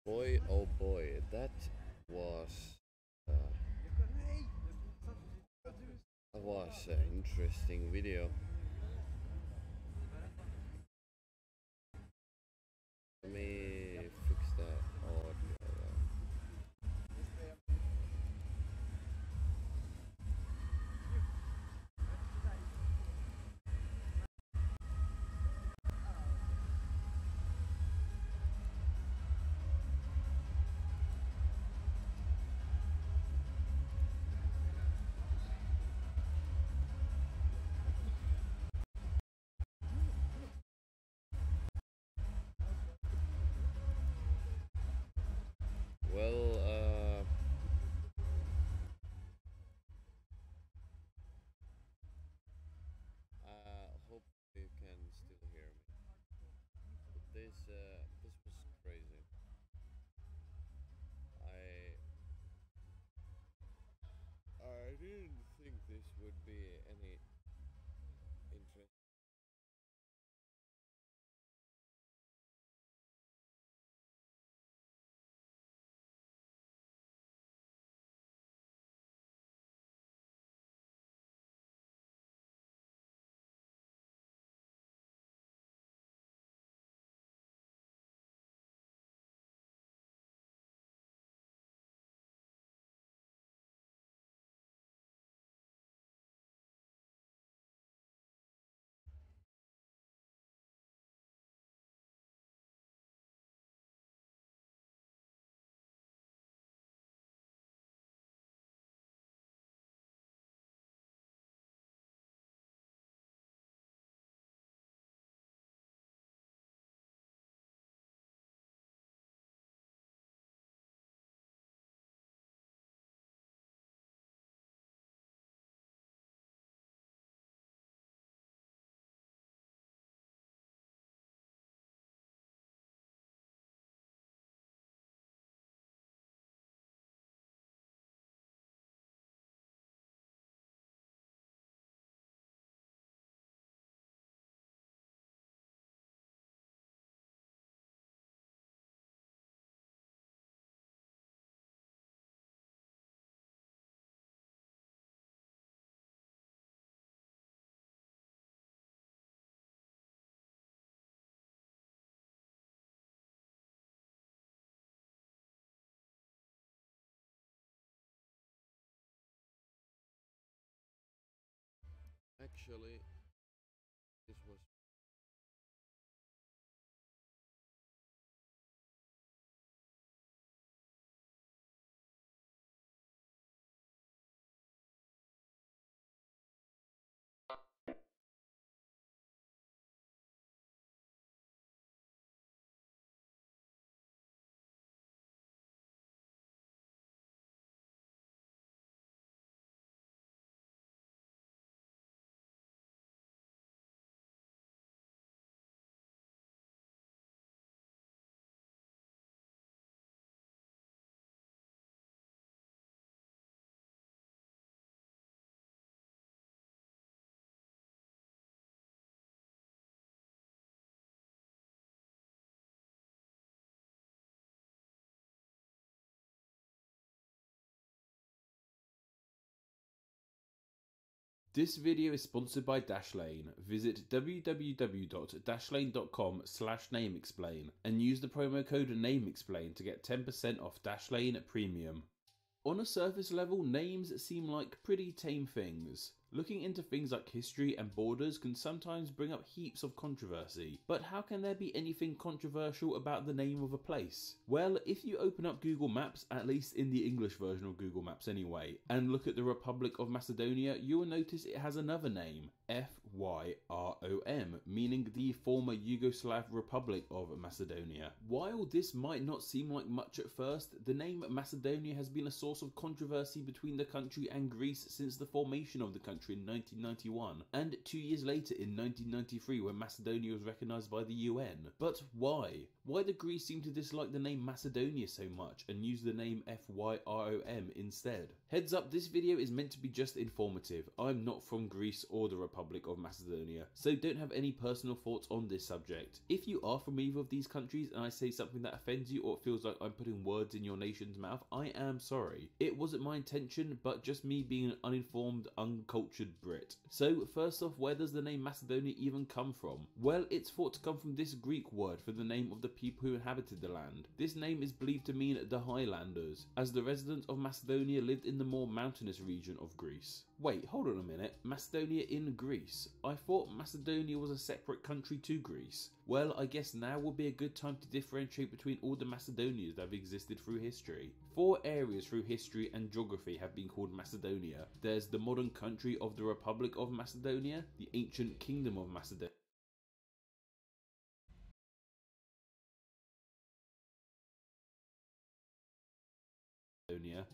Boy, oh boy, that was an interesting video. Let me fix that audio. Well, hope you can still hear me. But this was crazy. I didn't think this would be any interest. Actually, this was This video is sponsored by Dashlane. Visit www.dashlane.com/nameexplain and use the promo code NAMEXPLAIN to get 10% off Dashlane Premium. On a surface level, names seem like pretty tame things. Looking into things like history and borders can sometimes bring up heaps of controversy, but how can there be anything controversial about the name of a place? Well, if you open up Google Maps, at least in the English version of Google Maps anyway, and look at the Republic of Macedonia, you will notice it has another name, FYROM, meaning the former Yugoslav Republic of Macedonia. While this might not seem like much at first, the name Macedonia has been a source of controversy between the country and Greece since the formation of the country in 1991, and 2 years later in 1993 when Macedonia was recognised by the UN. But why? Why do Greece seem to dislike the name Macedonia so much and use the name FYROM instead? Heads up, this video is meant to be just informative. I'm not from Greece or the Republic of Macedonia, so don't have any personal thoughts on this subject. If you are from either of these countries and I say something that offends you or it feels like I'm putting words in your nation's mouth, I am sorry. It wasn't my intention, but just me being an uninformed, uncultured Brit. So first off, where does the name Macedonia even come from? Well, it's thought to come from this Greek word for the name of the people who inhabited the land. This name is believed to mean the Highlanders, as the residents of Macedonia lived in the more mountainous region of Greece. Wait, hold on a minute. Macedonia in Greece? I thought Macedonia was a separate country to Greece. Well, I guess now would be a good time to differentiate between all the Macedonias that have existed through history. 4 areas through history and geography have been called Macedonia. There's the modern country of the Republic of Macedonia, the ancient Kingdom of Macedonia,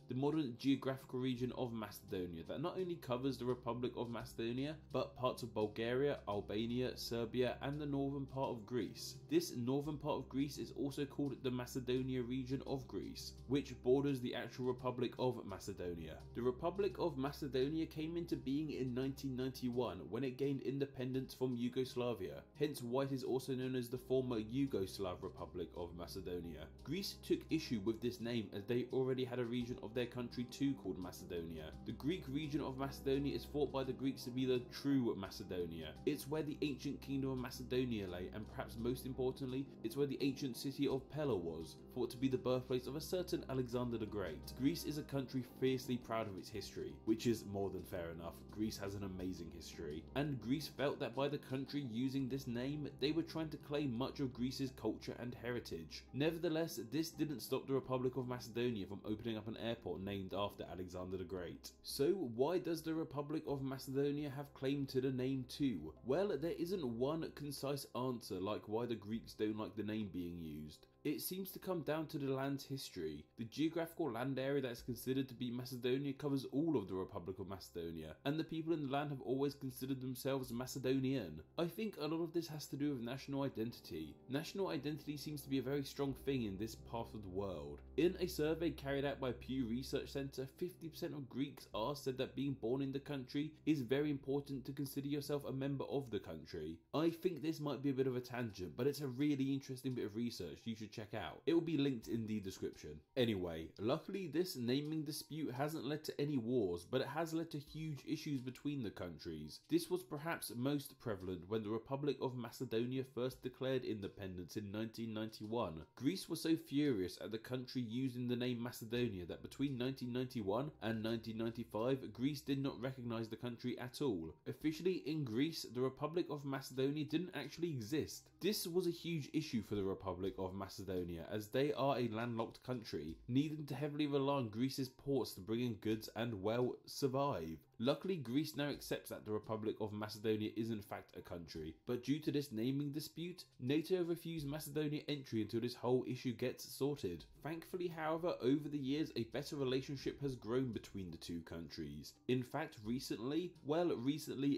the modern geographical region of Macedonia that not only covers the Republic of Macedonia, but parts of Bulgaria, Albania, Serbia, and the northern part of Greece. This northern part of Greece is also called the Macedonia region of Greece, which borders the actual Republic of Macedonia. The Republic of Macedonia came into being in 1991 when it gained independence from Yugoslavia, hence why it is also known as the former Yugoslav Republic of Macedonia. Greece took issue with this name as they already had a region of their country too called Macedonia. The Greek region of Macedonia is thought by the Greeks to be the true Macedonia. It's where the ancient kingdom of Macedonia lay, and perhaps most importantly, it's where the ancient city of Pella was, thought to be the birthplace of a certain Alexander the Great. Greece is a country fiercely proud of its history, which is more than fair enough. Greece has an amazing history, and Greece felt that by the country using this name, they were trying to claim much of Greece's culture and heritage. Nevertheless, this didn't stop the Republic of Macedonia from opening up an airport named after Alexander the Great. So why does the Republic of Macedonia have claim to the name too? Well, there isn't one concise answer like why the Greeks don't like the name being used. It seems to come down to the land's history. The geographical land area that is considered to be Macedonia covers all of the Republic of Macedonia, and the people in the land have always considered themselves Macedonian. I think a lot of this has to do with national identity. National identity seems to be a very strong thing in this part of the world. In a survey carried out by Pew Research Center, 50% of Greeks said that being born in the country is very important to consider yourself a member of the country. I think this might be a bit of a tangent, but it's a really interesting bit of research you should check out. It will be linked in the description. Anyway, luckily this naming dispute hasn't led to any wars, but it has led to huge issues between the countries. This was perhaps most prevalent when the Republic of Macedonia first declared independence in 1991. Greece was so furious at the country using the name Macedonia that between 1991 and 1995, Greece did not recognise the country at all. Officially in Greece, the Republic of Macedonia didn't actually exist. This was a huge issue for the Republic of Macedonia, as they are a landlocked country, needing to heavily rely on Greece's ports to bring in goods and, well, survive. Luckily, Greece now accepts that the Republic of Macedonia is in fact a country, but due to this naming dispute, NATO refused Macedonia entry until this whole issue gets sorted. Thankfully, however, over the years a better relationship has grown between the two countries. In fact, recently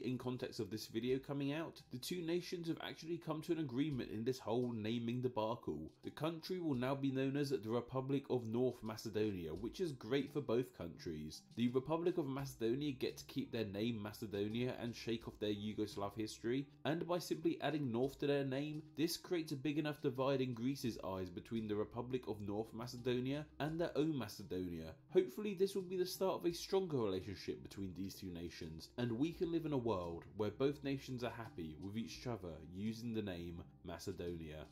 in context of this video coming out, the two nations have actually come to an agreement in this whole naming debacle. The country will now be known as the Republic of North Macedonia, which is great for both countries. The Republic of Macedonia gets to keep their name Macedonia and shake off their Yugoslav history, and by simply adding North to their name, this creates a big enough divide in Greece's eyes between the Republic of North Macedonia and their own Macedonia. Hopefully this will be the start of a stronger relationship between these two nations, and we can live in a world where both nations are happy with each other using the name Macedonia.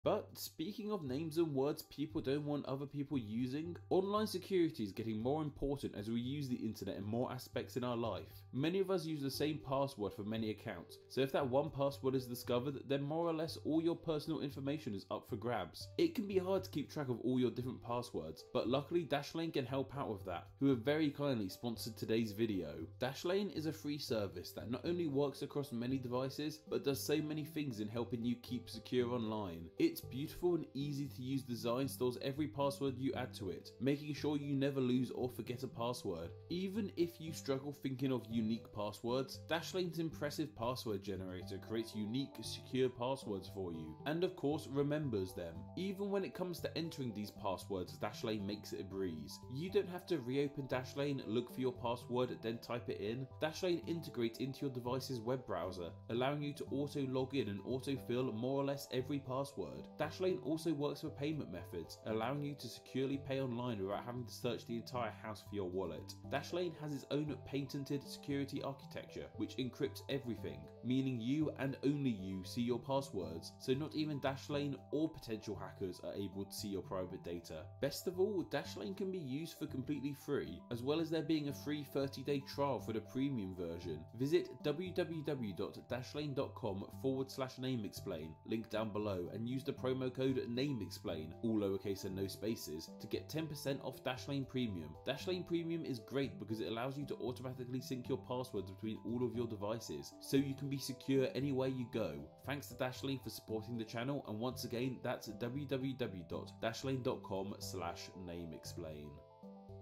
But speaking of names and words people don't want other people using, online security is getting more important as we use the internet in more aspects in our life. Many of us use the same password for many accounts, so if that one password is discovered, then more or less all your personal information is up for grabs. It can be hard to keep track of all your different passwords, but luckily Dashlane can help out with that, who have very kindly sponsored today's video. Dashlane is a free service that not only works across many devices, but does so many things in helping you keep secure online. Its beautiful and easy to use design stores every password you add to it, making sure you never lose or forget a password. Even if you struggle thinking of unique passwords, Dashlane's impressive password generator creates unique, secure passwords for you, and of course remembers them. Even when it comes to entering these passwords, Dashlane makes it a breeze. You don't have to reopen Dashlane, look for your password, then type it in. Dashlane integrates into your device's web browser, allowing you to auto log in and autofill more or less every password. Dashlane also works with payment methods, allowing you to securely pay online without having to search the entire house for your wallet. Dashlane has its own patented security architecture, which encrypts everything, meaning you and only you see your passwords, so not even Dashlane or potential hackers are able to see your private data. Best of all, Dashlane can be used for completely free, as well as there being a free 30-day trial for the premium version. Visit www.dashlane.com/nameexplain, link down below, and use the promo code NAMEEXPLAIN, all lowercase and no spaces, to get 10% off Dashlane Premium. Dashlane Premium is great because it allows you to automatically sync your passwords between all of your devices, so you can be secure anywhere you go. Thanks to Dashlane for supporting the channel, and once again, that's www.dashlane.com/nameexplain.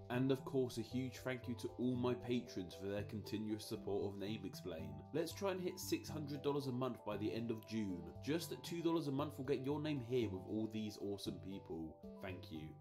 And of course, a huge thank you to all my patrons for their continuous support of NameExplain. Let's try and hit $600 a month by the end of June. Just at $2 a month will get your name here with all these awesome people. Thank you.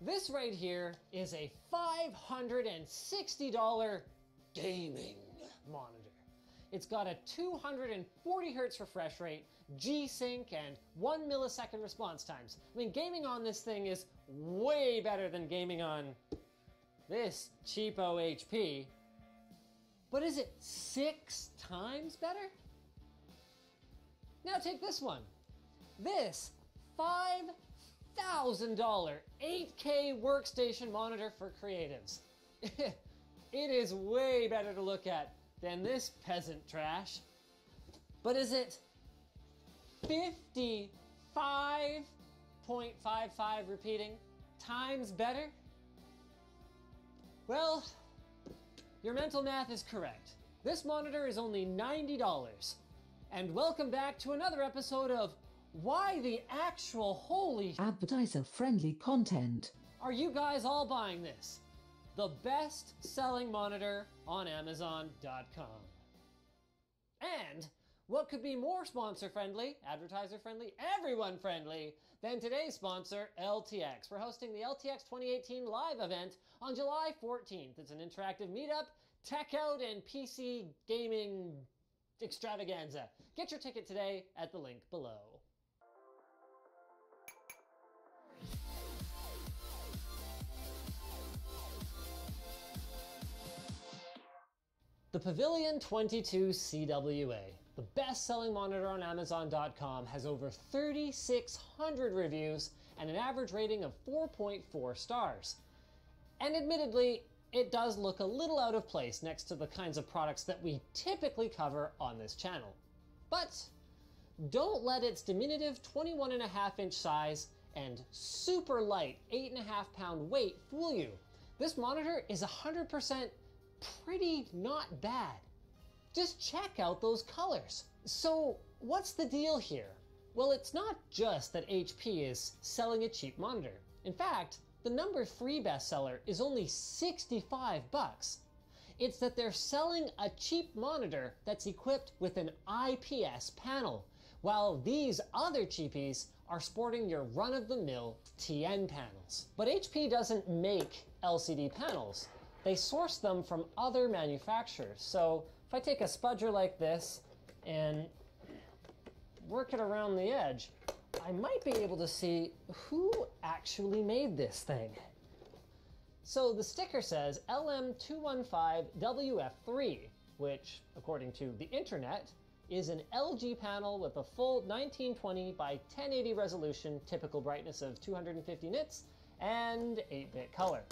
This right here is a $560 gaming monitor. It's got a 240 hertz refresh rate, G-Sync, and 1 millisecond response times. I mean, gaming on this thing is way better than gaming on this cheapo HP. But is it 6 times better? Now take this one. This $5,000 8K workstation monitor for creatives. It is way better to look at than this peasant trash. But is it 55.55 repeating times better? Well, your mental math is correct. This monitor is only $90. And welcome back to another episode of Why the Actual Holy Advertiser-friendly content. Are you guys all buying this? The best-selling monitor on Amazon.com. And what could be more sponsor-friendly, advertiser-friendly, everyone-friendly than today's sponsor, LTX. We're hosting the LTX 2018 live event on July 14th. It's an interactive meetup, tech out, and PC gaming extravaganza. Get your ticket today at the link below. The Pavilion 22 CWA, the best-selling monitor on Amazon.com, has over 3,600 reviews and an average rating of 4.4 stars. And admittedly, it does look a little out of place next to the kinds of products that we typically cover on this channel. But don't let its diminutive 21.5-inch size and super light 8.5-pound weight fool you. This monitor is 100% pretty not bad. Just check out those colors. So what's the deal here? Well, it's not just that HP is selling a cheap monitor. In fact, the number 3 bestseller is only $65. It's that they're selling a cheap monitor that's equipped with an IPS panel, while these other cheapies are sporting your run-of-the-mill TN panels. But HP doesn't make LCD panels. They source them from other manufacturers. So if I take a spudger like this and work it around the edge, I might be able to see who actually made this thing. So the sticker says LM215WF3, which, according to the internet, is an LG panel with a full 1920 by 1080 resolution, typical brightness of 250 nits, and 8-bit color.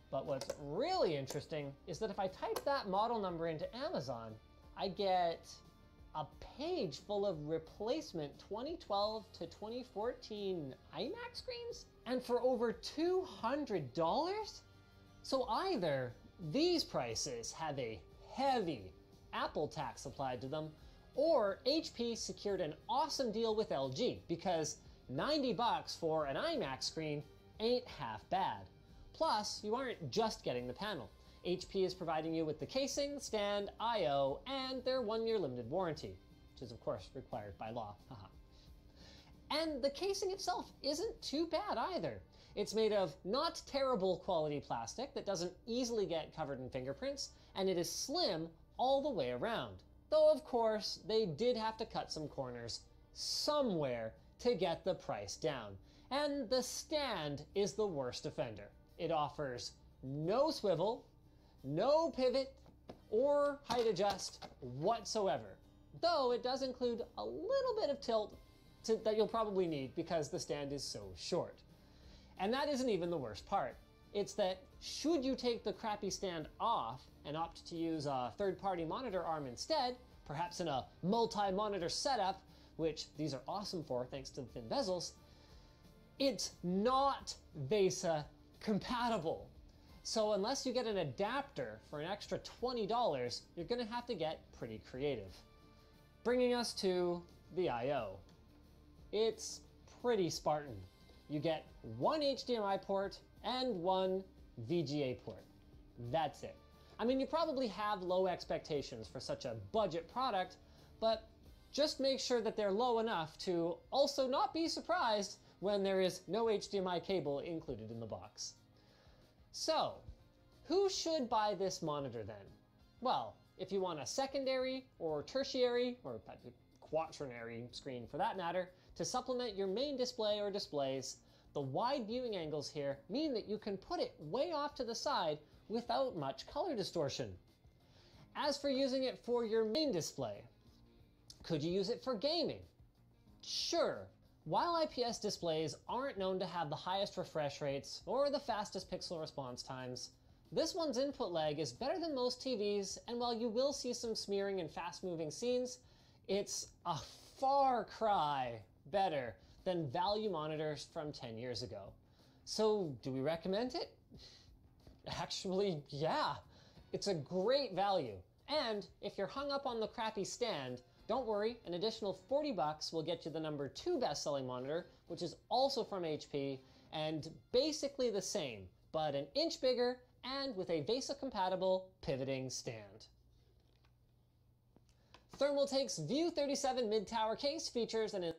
But what's really interesting is that if I type that model number into Amazon, I get a page full of replacement 2012 to 2014 iMac screens, and for over $200? So either these prices have a heavy Apple tax applied to them, or HP secured an awesome deal with LG, because $90 for an iMac screen ain't half bad. Plus, you aren't just getting the panel. HP is providing you with the casing, stand, I/O, and their 1-year limited warranty, which is of course required by law. Haha. And the casing itself isn't too bad either. It's made of not terrible quality plastic that doesn't easily get covered in fingerprints, and it is slim all the way around. Though of course, they did have to cut some corners somewhere to get the price down. And the stand is the worst offender. It offers no swivel, no pivot, or height adjust whatsoever. Though it does include a little bit of tilt that you'll probably need because the stand is so short. And that isn't even the worst part. It's that should you take the crappy stand off and opt to use a third-party monitor arm instead, perhaps in a multi-monitor setup, which these are awesome for thanks to the thin bezels, it's not VESA compatible. So unless you get an adapter for an extra $20, you're gonna have to get pretty creative. Bringing us to the I/O. It's pretty Spartan. You get one HDMI port and one VGA port. That's it. I mean, you probably have low expectations for such a budget product, but just make sure that they're low enough to also not be surprised when there is no HDMI cable included in the box. So, who should buy this monitor then? Well, if you want a secondary or tertiary or quaternary screen for that matter to supplement your main display or displays, the wide viewing angles here mean that you can put it way off to the side without much color distortion. As for using it for your main display, could you use it for gaming? Sure. While IPS displays aren't known to have the highest refresh rates or the fastest pixel response times, this one's input lag is better than most TVs, and while you will see some smearing and fast-moving scenes, it's a far cry better than value monitors from 10 years ago. So, do we recommend it? Actually, yeah. It's a great value. And if you're hung up on the crappy stand, don't worry, an additional 40 bucks will get you the number 2 best-selling monitor, which is also from HP, and basically the same, but an inch bigger and with a VESA-compatible pivoting stand. Thermaltake's View 37 mid-tower case features an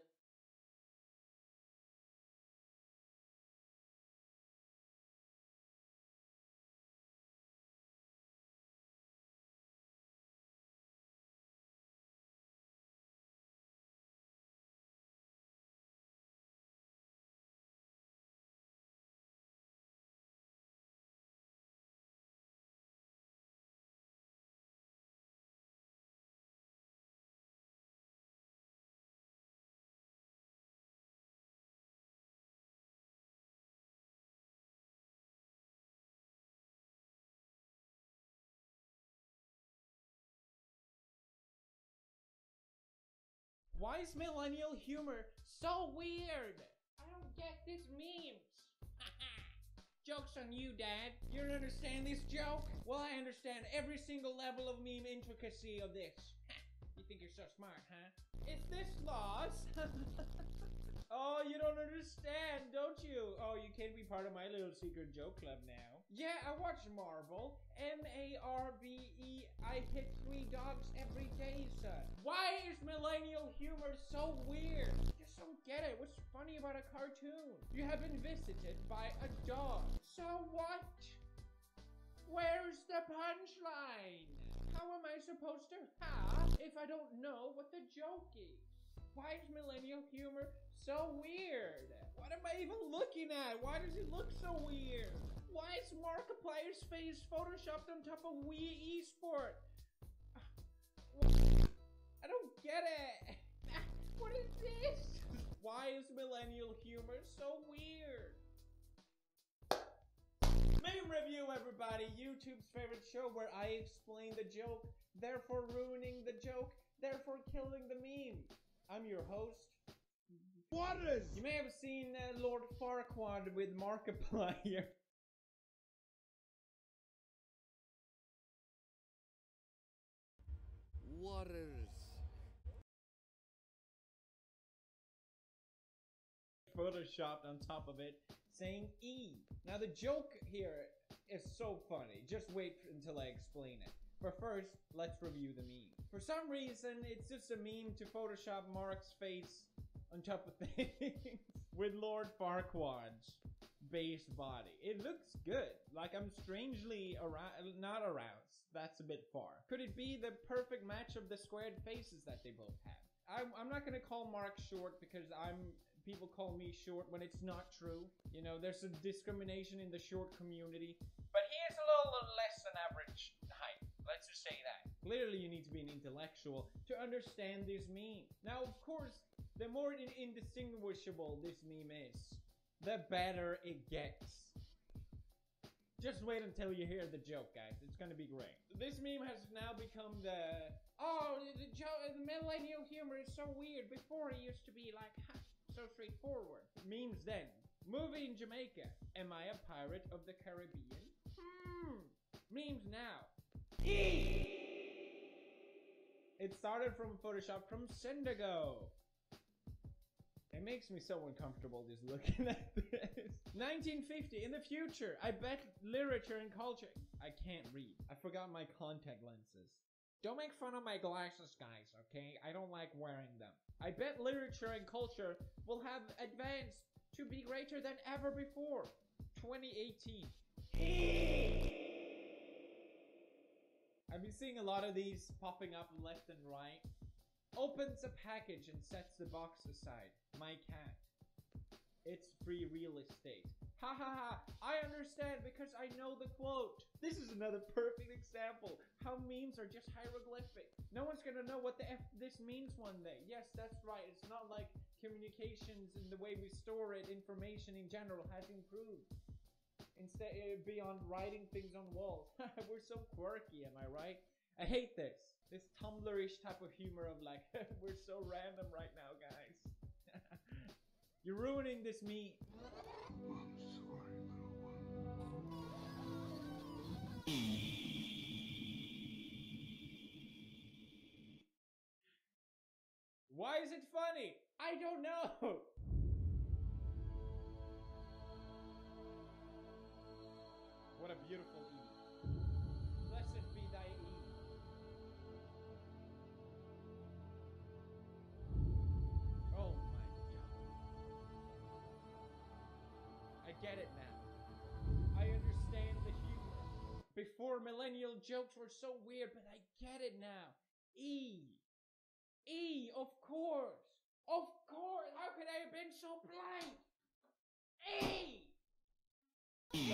Why is millennial humor so weird? I don't get these memes. Joke's on you, Dad. You don't understand this joke? Well, I understand every single level of meme intricacy of this. You think you're so smart, huh? Is this lost? Oh, you don't understand, don't you? Oh, you can't be part of my little secret joke club now. Yeah, I watch Marvel. M-A-R-B-E. I hit 3 dogs every day, son. Why is millennial humor so weird? I just don't get it. What's funny about a cartoon? You have been visited by a dog. So what? Where's the punchline? How am I supposed to if I don't know what the joke is? Why is millennial humor so weird? What am I even looking at? Why does it look so weird? Why is Markiplier's face photoshopped on top of Wii Esport? I don't get it. What is this? Why is millennial humor so weird? Meme review, everybody. YouTube's favorite show where I explain the joke, therefore ruining the joke, therefore killing the meme. I'm your host. Waters! You may have seen Lord Farquaad with Markiplier. Waters. Photoshopped on top of it saying E. Now the joke here is so funny. Just wait until I explain it. But first, let's review the meme. For some reason, it's just a meme to Photoshop Mark's face on top of things with Lord Farquaad's base body. It looks good. Like I'm strangely not aroused. That's a bit far. Could it be the perfect match of the squared faces that they both have? I'm not gonna call Mark short because people call me short when it's not true. You know, there's a discrimination in the short community. But he is a little less than average height. Let's just say that. Clearly you need to be an intellectual to understand this meme. Now, of course, the more indistinguishable this meme is, the better it gets. Just wait until you hear the joke, guys. It's gonna be great. This meme has now become the millennial humor is so weird. Before it used to be like, so straightforward. Memes then. Movie in Jamaica. Am I a pirate of the Caribbean? Memes now. It started from Photoshop from Syndigo. It makes me so uncomfortable just looking at this. 1950, in the future, I bet literature and culture. I can't read. I forgot my contact lenses. Don't make fun of my glasses, guys, okay? I don't like wearing them. I bet literature and culture will have advanced greater than ever before. 2018. I've been seeing a lot of these popping up left and right. Opens a package and sets the box aside. My cat. It's free real estate. Ha ha ha, I understand because I know the quote. This is another perfect example. How memes are just hieroglyphic. No one's gonna know what the F this means one day. Yes, that's right. It's not like communications and the way we store it, information in general has improved. Instead, beyond writing things on walls. We're so quirky, am I right? I hate this. This Tumblr-ish type of humor of like, we're so random right now, guys. You're ruining this meme. Why is it funny? I don't know. What a beautiful E. Blessed be thy E. Oh my god. I get it now. I understand the humor. Before, millennial jokes were so weird, but I get it now. E. E, of course. Of course. How could I have been so blind? E. E.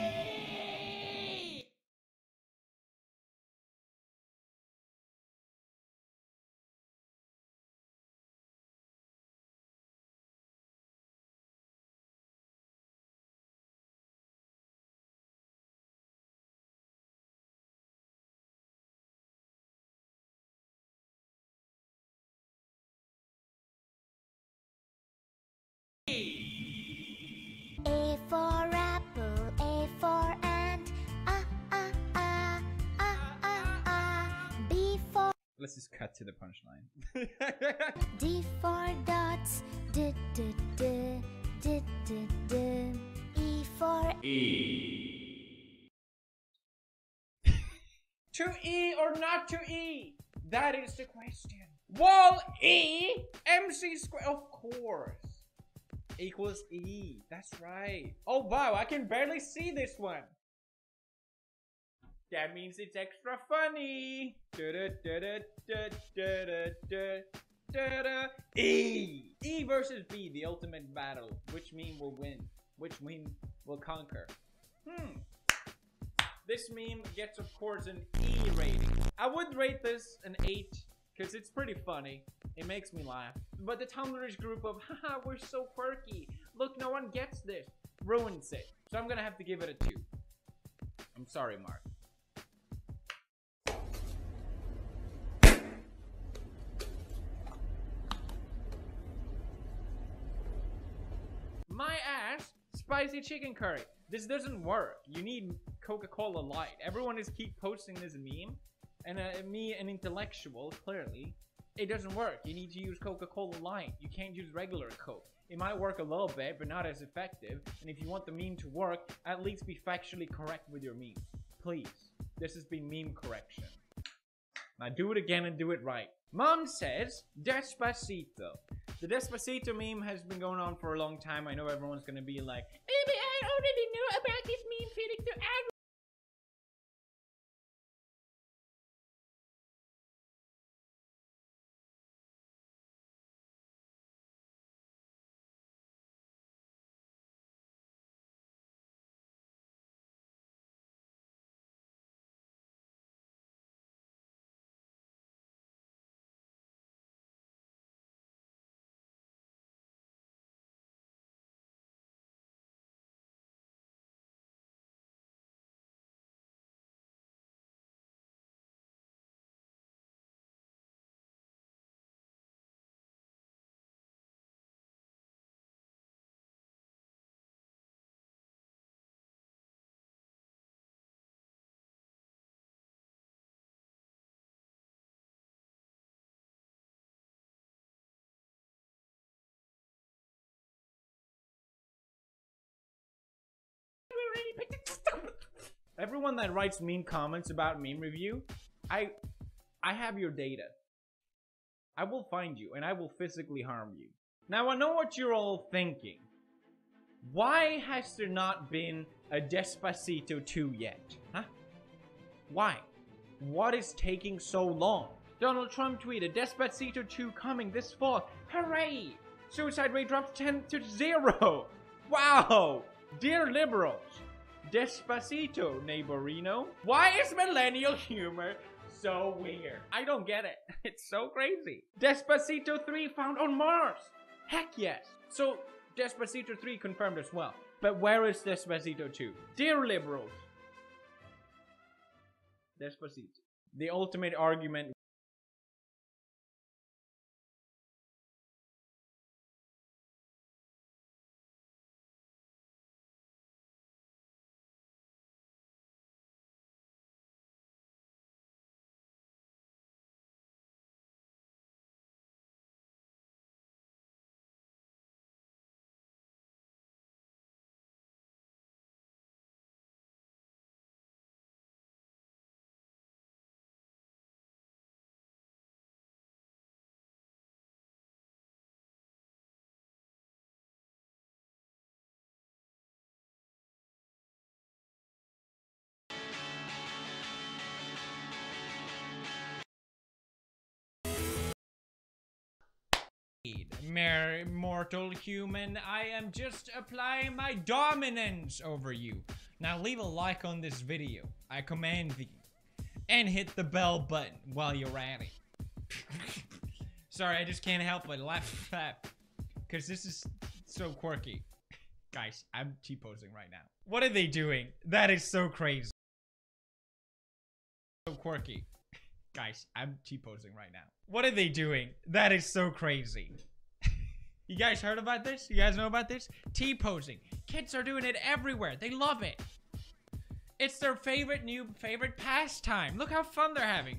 A for apple, A for ant, B for Let's just cut to the punchline. D for dots, D, D, D, D, D, D, E for E. To E or not to E? That is the question. Wall E, MC square, of course. Equals E, that's right. Oh wow, I can barely see this one. That means it's extra funny. E! E versus B, the ultimate battle. Which meme will win? Which meme will conquer? This meme gets, of course, an E rating. I would rate this an 8, because it's pretty funny. It makes me laugh. But the Tumblr group of, haha, we're so quirky. Look, no one gets this. Ruins it. So I'm gonna have to give it a 2. I'm sorry, Mark. My ass, spicy chicken curry. This doesn't work. You need Coca-Cola Light. Everyone is keep posting this meme. And me, an intellectual, clearly. It doesn't work. You need to use Coca-Cola Light. You can't use regular Coke. It might work a little bit, but not as effective. And if you want the meme to work, at least be factually correct with your memes. Please. This has been meme correction. Now do it again and do it right. Mom says, Despacito. The Despacito meme has been going on for a long time. I know everyone's gonna be like, baby, I already knew about this meme feeding to add. Everyone that writes mean comments about meme review, I have your data. I will find you and I will physically harm you. Now I know what you're all thinking. Why has there not been a Despacito 2 yet? Huh? Why? What is taking so long? Donald Trump tweeted, Despacito 2 coming this fall. Hooray! Suicide rate drops 10 to 0. Wow! Dear liberals, Despacito, neighborino. Why is millennial humor so weird? I don't get it. It's so crazy. Despacito 3 found on Mars. Heck yes. So, Despacito 3 confirmed as well. But where is Despacito 2? Dear liberals, Despacito. The ultimate argument. Mere mortal human, I am just applying my dominance over you. Now leave a like on this video, I command thee. And hit the bell button while you're at it. Sorry, I just can't help but laugh at that. Because this is so quirky. Guys, I'm T-posing right now. What are they doing? That is so crazy. So quirky. Guys, I'm T-posing right now. What are they doing? That is so crazy. You guys heard about this? You guys know about this? T-posing. Kids are doing it everywhere. They love it. It's their favorite pastime. Look how fun they're having.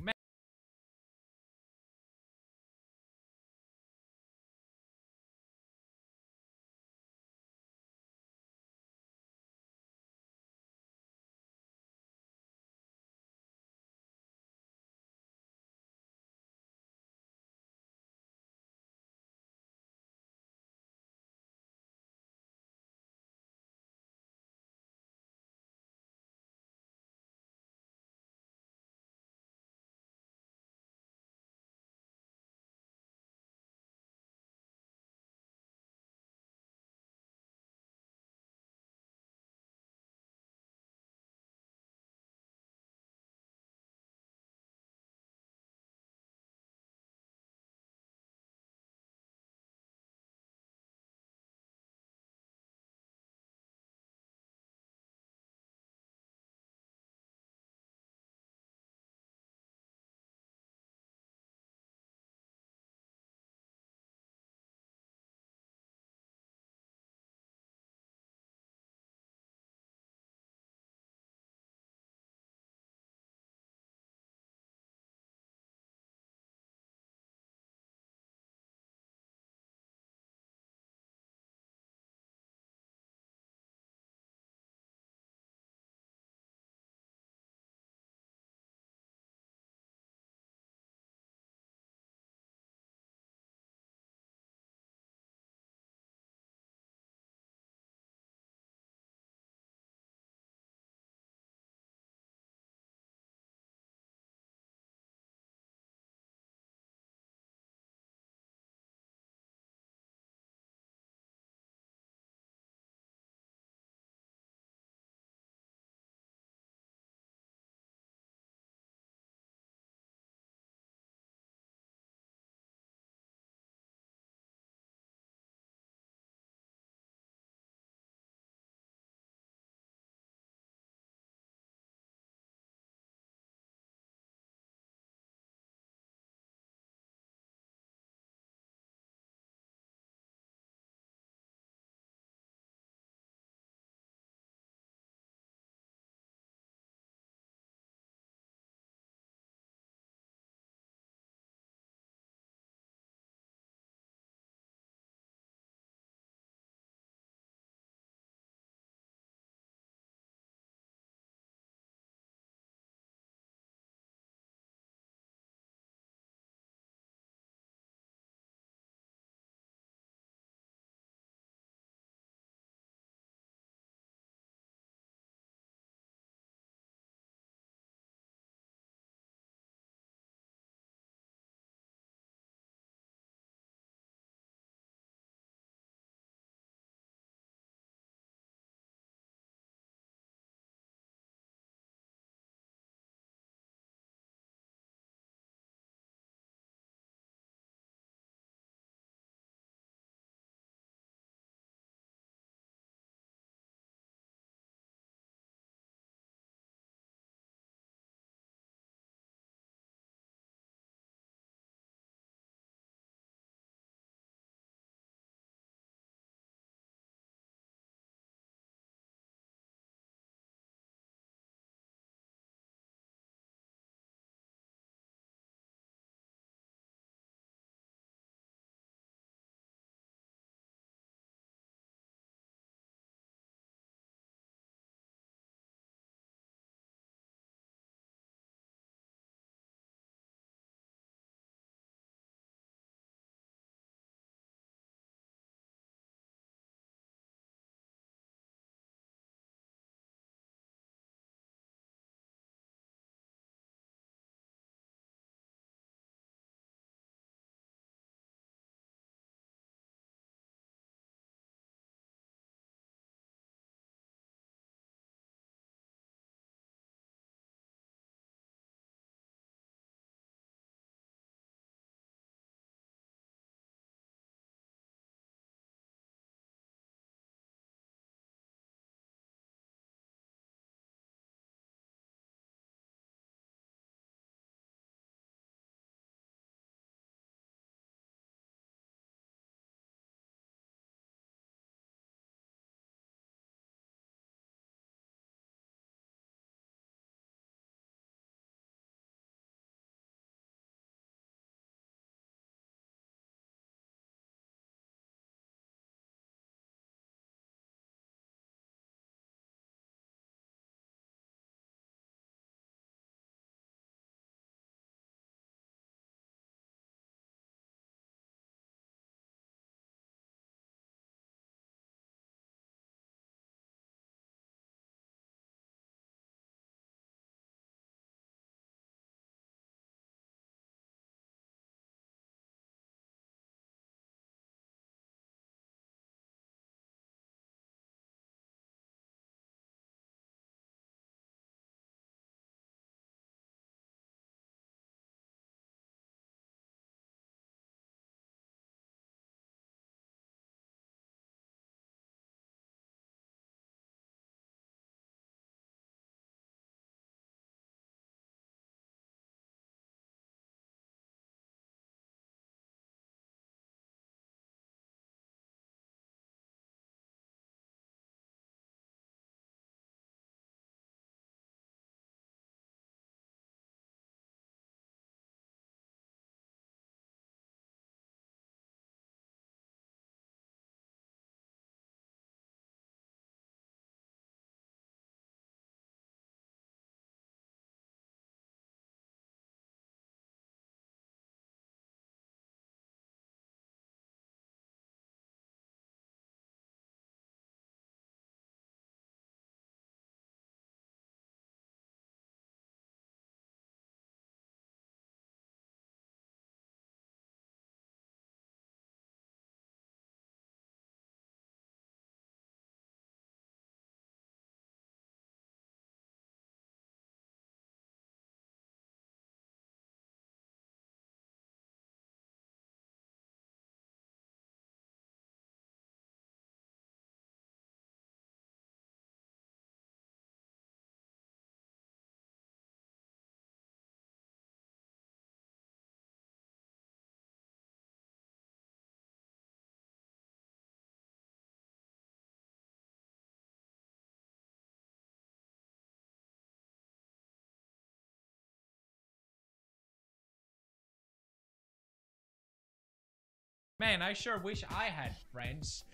Man, I sure wish I had friends.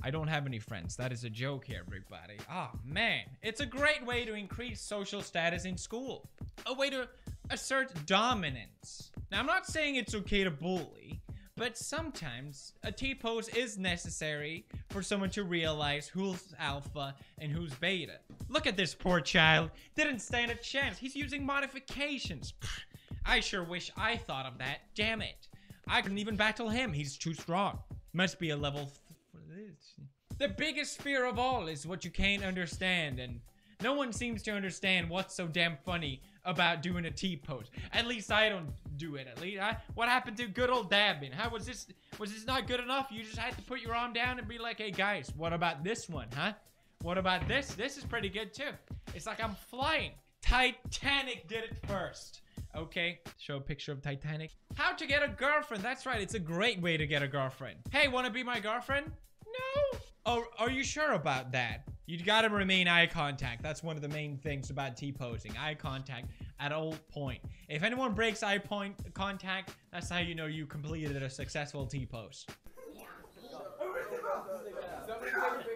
I don't have any friends. That is a joke here, everybody. Oh, man. It's a great way to increase social status in school. A way to assert dominance. Now, I'm not saying it's okay to bully, but sometimes a T-pose is necessary for someone to realize who's alpha and who's beta. Look at this poor child. Didn't stand a chance. He's using modifications. I sure wish I thought of that. Damn it. I couldn't even battle him. He's too strong. Must be a level... The biggest fear of all is what you can't understand, and no one seems to understand what's so damn funny about doing a T-pose. At least I don't do it. At least what happened to good old dabbing? How was this not good enough? You just had to put your arm down and be like, hey guys, what about this one, huh? What about this? This is pretty good too. It's like I'm flying. Titanic did it first. Okay, show a picture of Titanic. How to get a girlfriend. That's right, it's a great way to get a girlfriend. Hey, wanna be my girlfriend? No. Oh, are you sure about that? You gotta remain eye contact. That's one of the main things about T-posing. Eye contact at all point. If anyone breaks eye contact, that's how you know you completed a successful T-pose.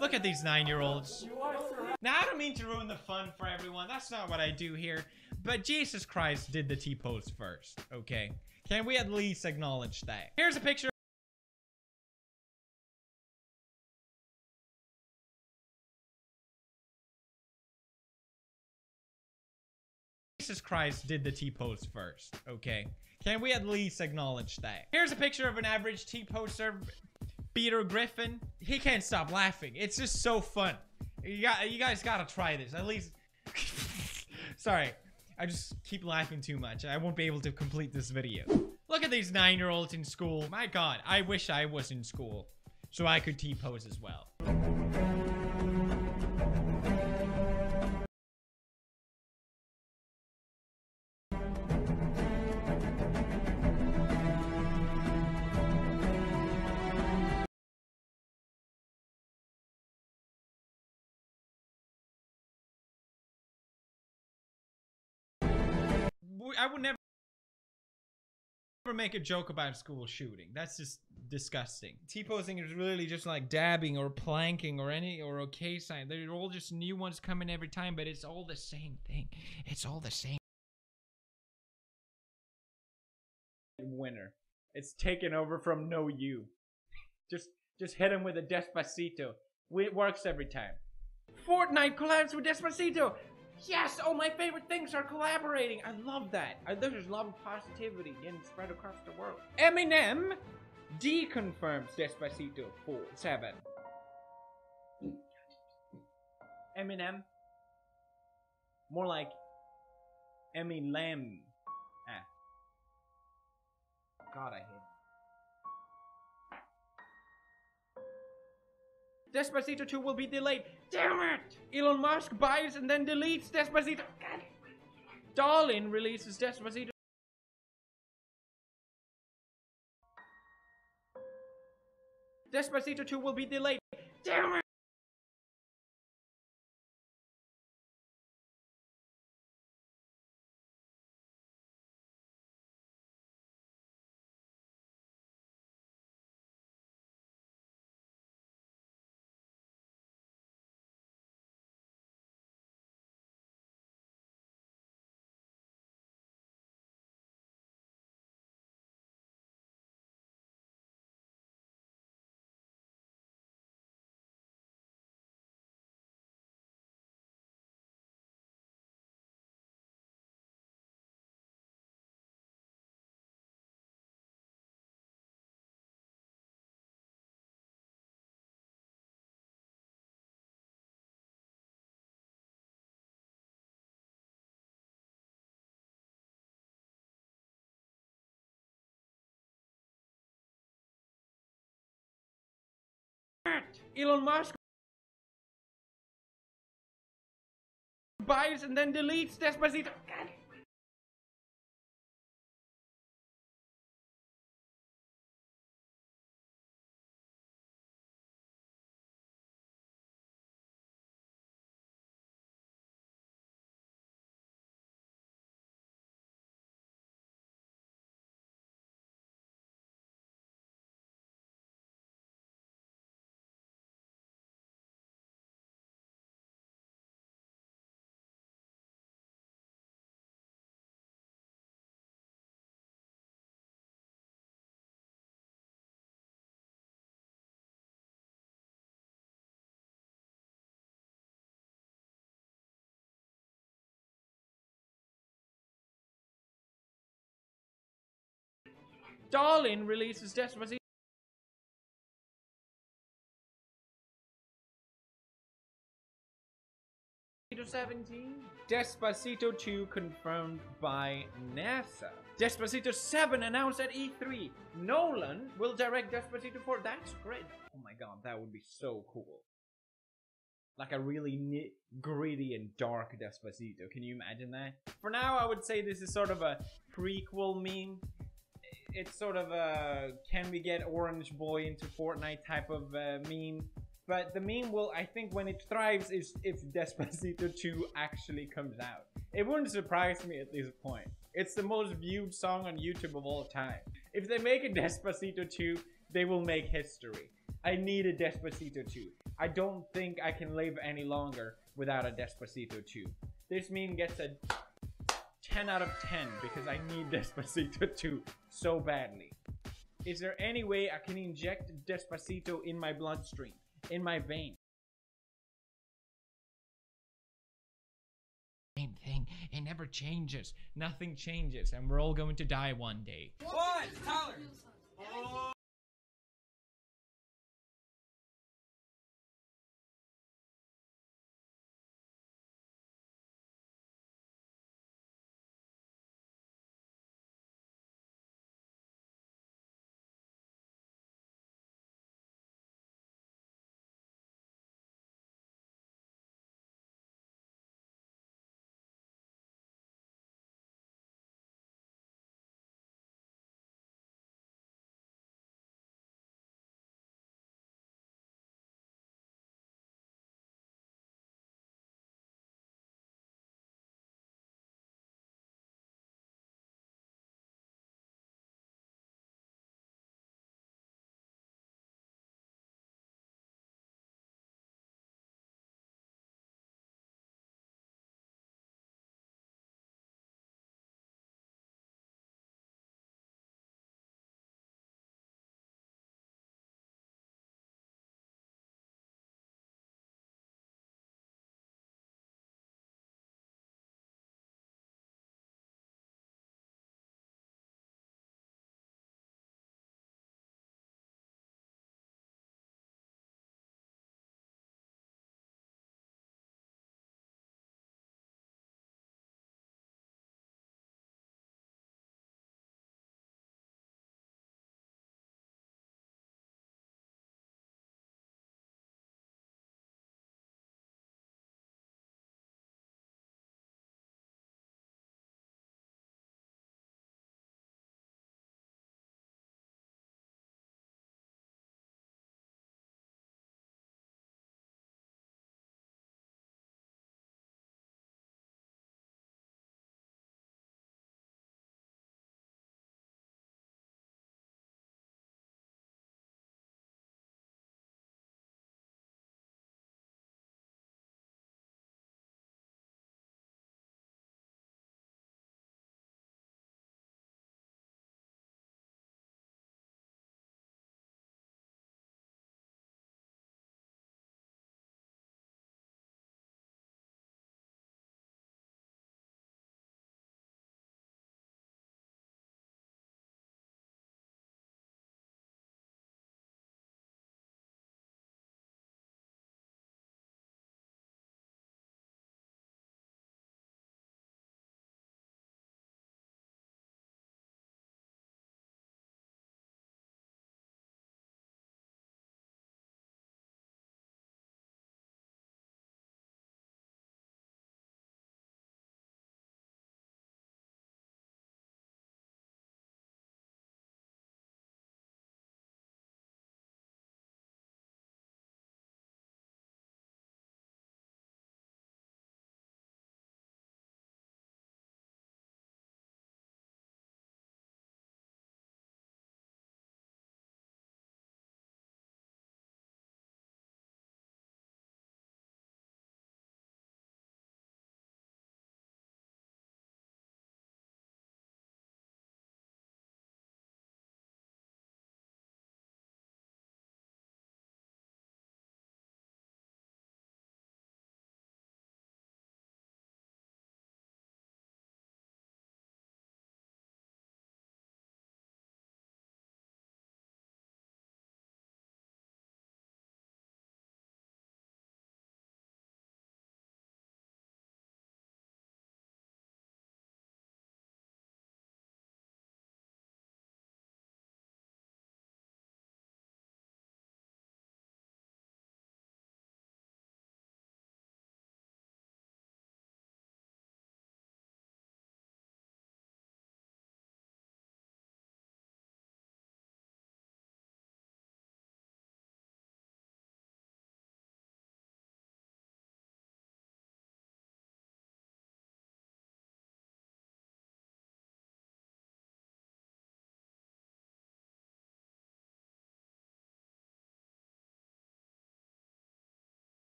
Look at these 9-year-olds. Now, I don't mean to ruin the fun for everyone. That's not what I do here. But Jesus Christ did the T-pose first, okay? Can we at least acknowledge that? Here's a picture. Jesus Christ did the T-pose first, okay? Can we at least acknowledge that? Here's a picture of an average T-poser, Peter Griffin. He can't stop laughing. It's just so fun. You guys gotta try this. At least... Sorry. I just keep laughing too much. I won't be able to complete this video. Look at these 9-year-olds in school. My God, I wish I was in school so I could T-pose as well. I would never make a joke about school shooting. That's just disgusting. T-posing is really just like dabbing or planking or a K sign. They're all just new ones coming every time, but it's all the same thing. It's all the same. Winner. It's taken over from No You. Just hit him with a Despacito. It works every time. Fortnite collabs with Despacito. Yes! Oh, my favorite things are collaborating. I love that. There's love and positivity getting spread across the world. Eminem deconfirms Despacito 7. Eminem. More like Eminem. God, I hate him. Despacito 2 will be delayed. Damn it! Elon Musk buys and then deletes Despacito. God. Darlin releases Despacito. Despacito 2 will be delayed. Damn it! Elon Musk buys and then deletes Despacito. God. Stalin releases Despacito 17. Despacito 2 confirmed by NASA. Despacito 7 announced at E3. Nolan will direct Despacito 4. That's great. Oh my god, that would be so cool. Like a really gritty and dark Despacito. Can you imagine that? For now, I would say this is sort of a prequel meme. It's sort of a can we get Orange Boy into Fortnite type of meme. But the meme will, I think, when it thrives is if Despacito 2 actually comes out. It wouldn't surprise me at this point. It's the most viewed song on YouTube of all time. If they make a Despacito 2, they will make history. I need a Despacito 2. I don't think I can live any longer without a Despacito 2. This meme gets a 10 out of 10 because I need Despacito 2 so badly. Is there any way I can inject Despacito in my bloodstream? In my vein. Same thing. It never changes. Nothing changes, and we're all going to die one day. What? Tyler!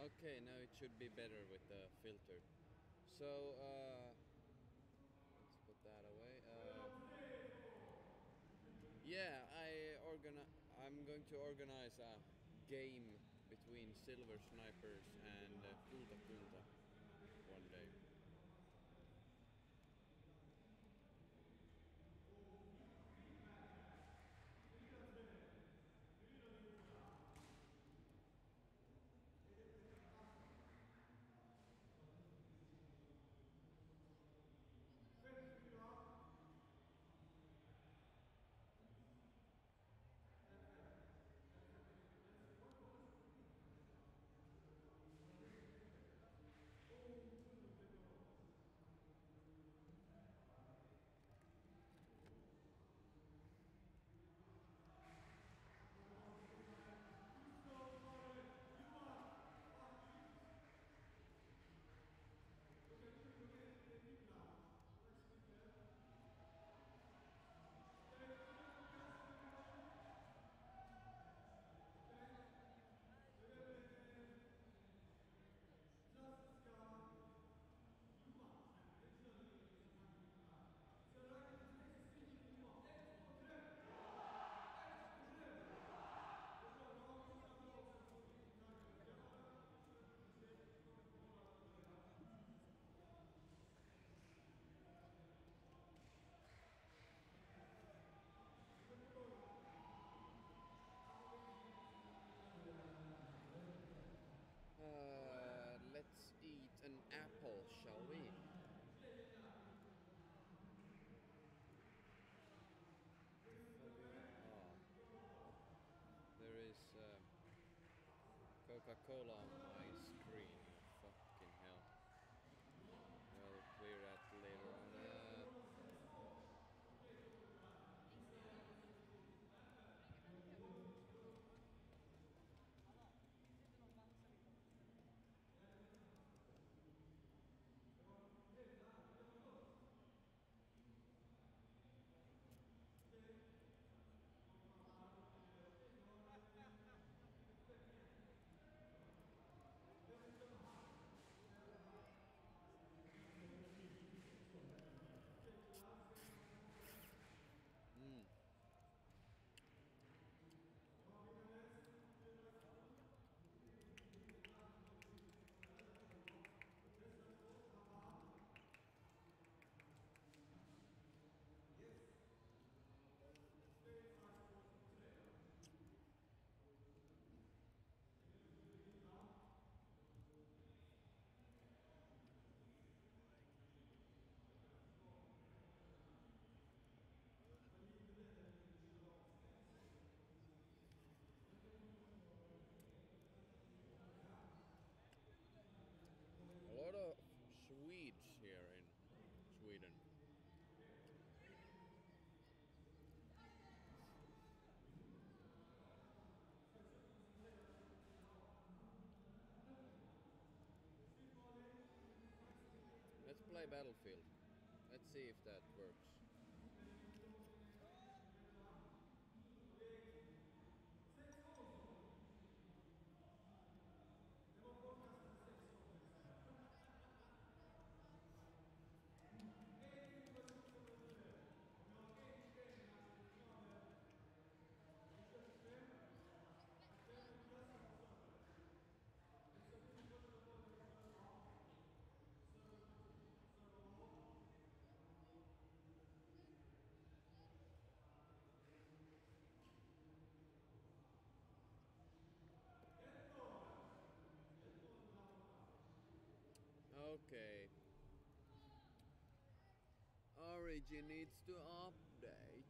Okay, now it should be better with the filter. So, let's put that away. Yeah, I'm going to organize a game between Silver Snipers and Kulta Kulta one day. Let's eat an apple, shall we? There is Coca-Cola on my screen. Fucking hell. We'll clear that later on. A lot of Swedes here in Sweden. Let's play Battlefield. Let's see if that works. Okay. Origin needs to update.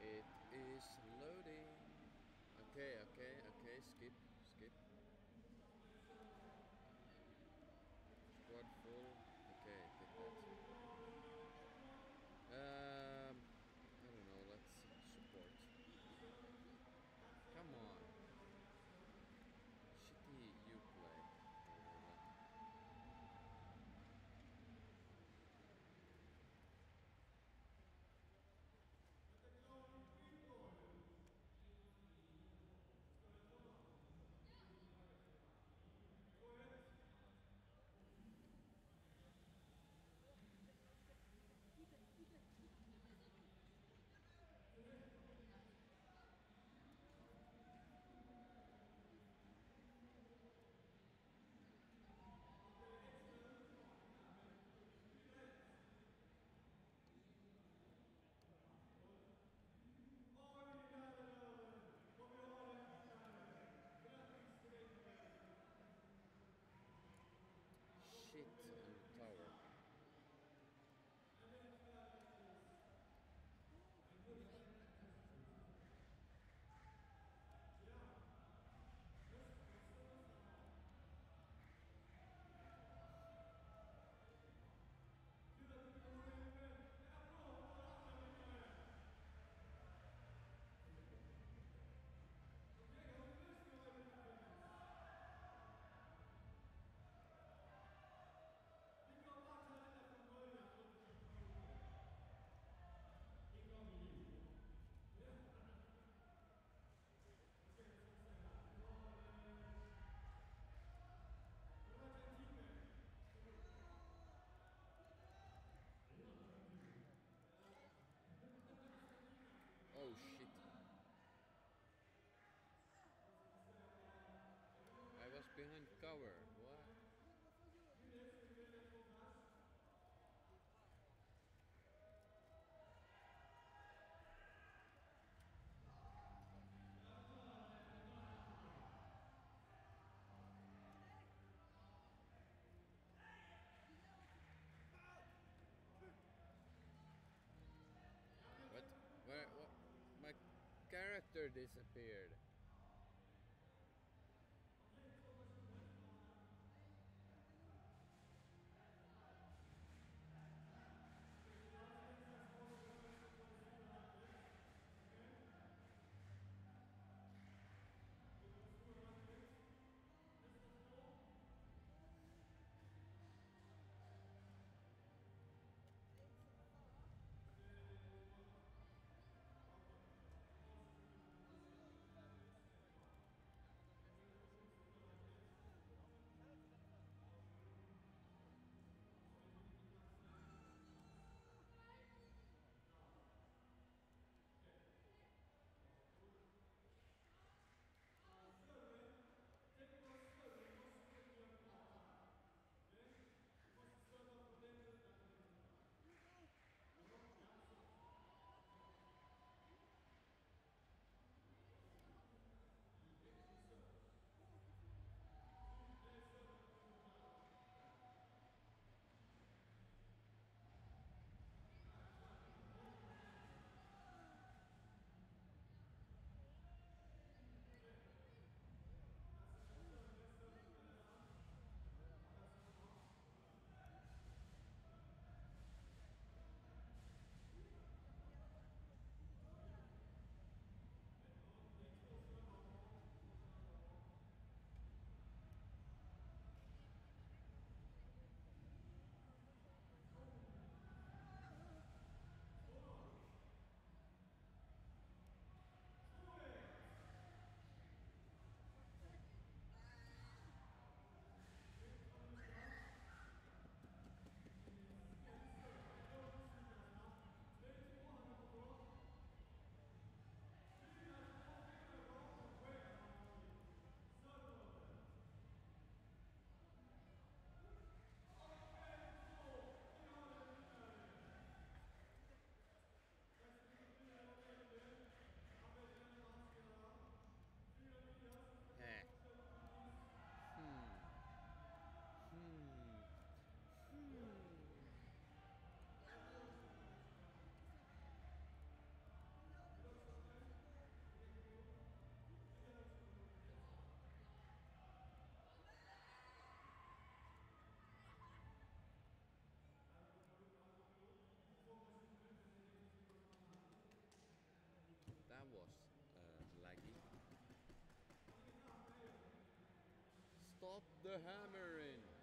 It is loading. Okay, skip. Squad full. Okay, did that. I don't know, let's support. Come on. Shitty you play. Shit on the tower. Oh shit. I was behind cover. What? What? Where? What? My character disappeared. got the hammer in.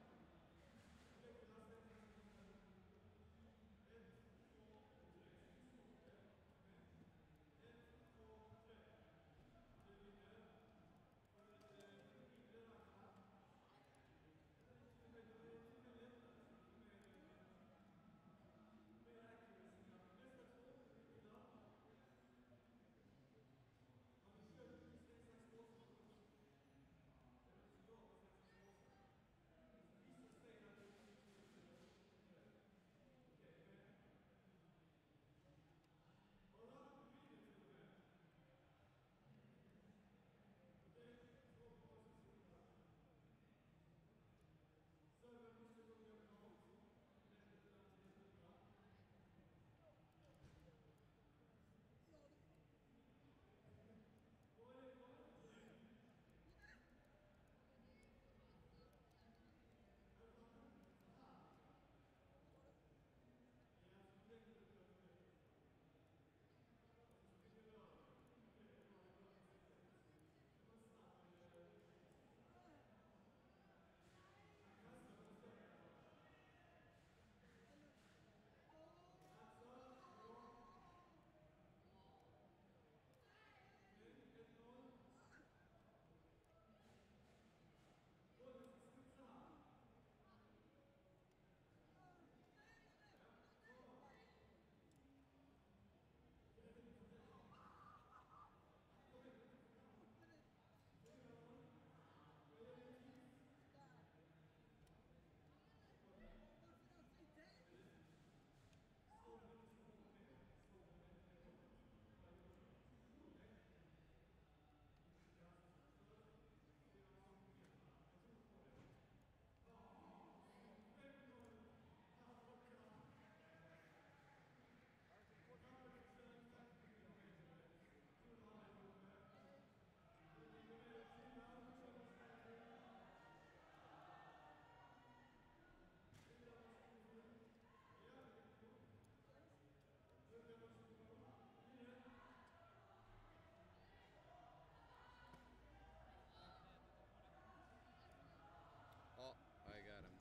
Oh, I got him.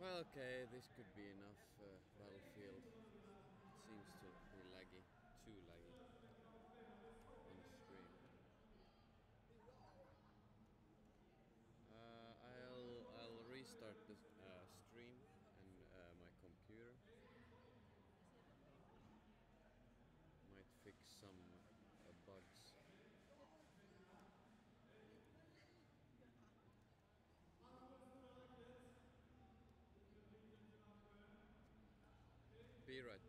Well, okay, this could be enough battlefield. Seems to be laggy, too laggy on stream. I'll restart the stream and my computer. Might fix some bugs. Be right back.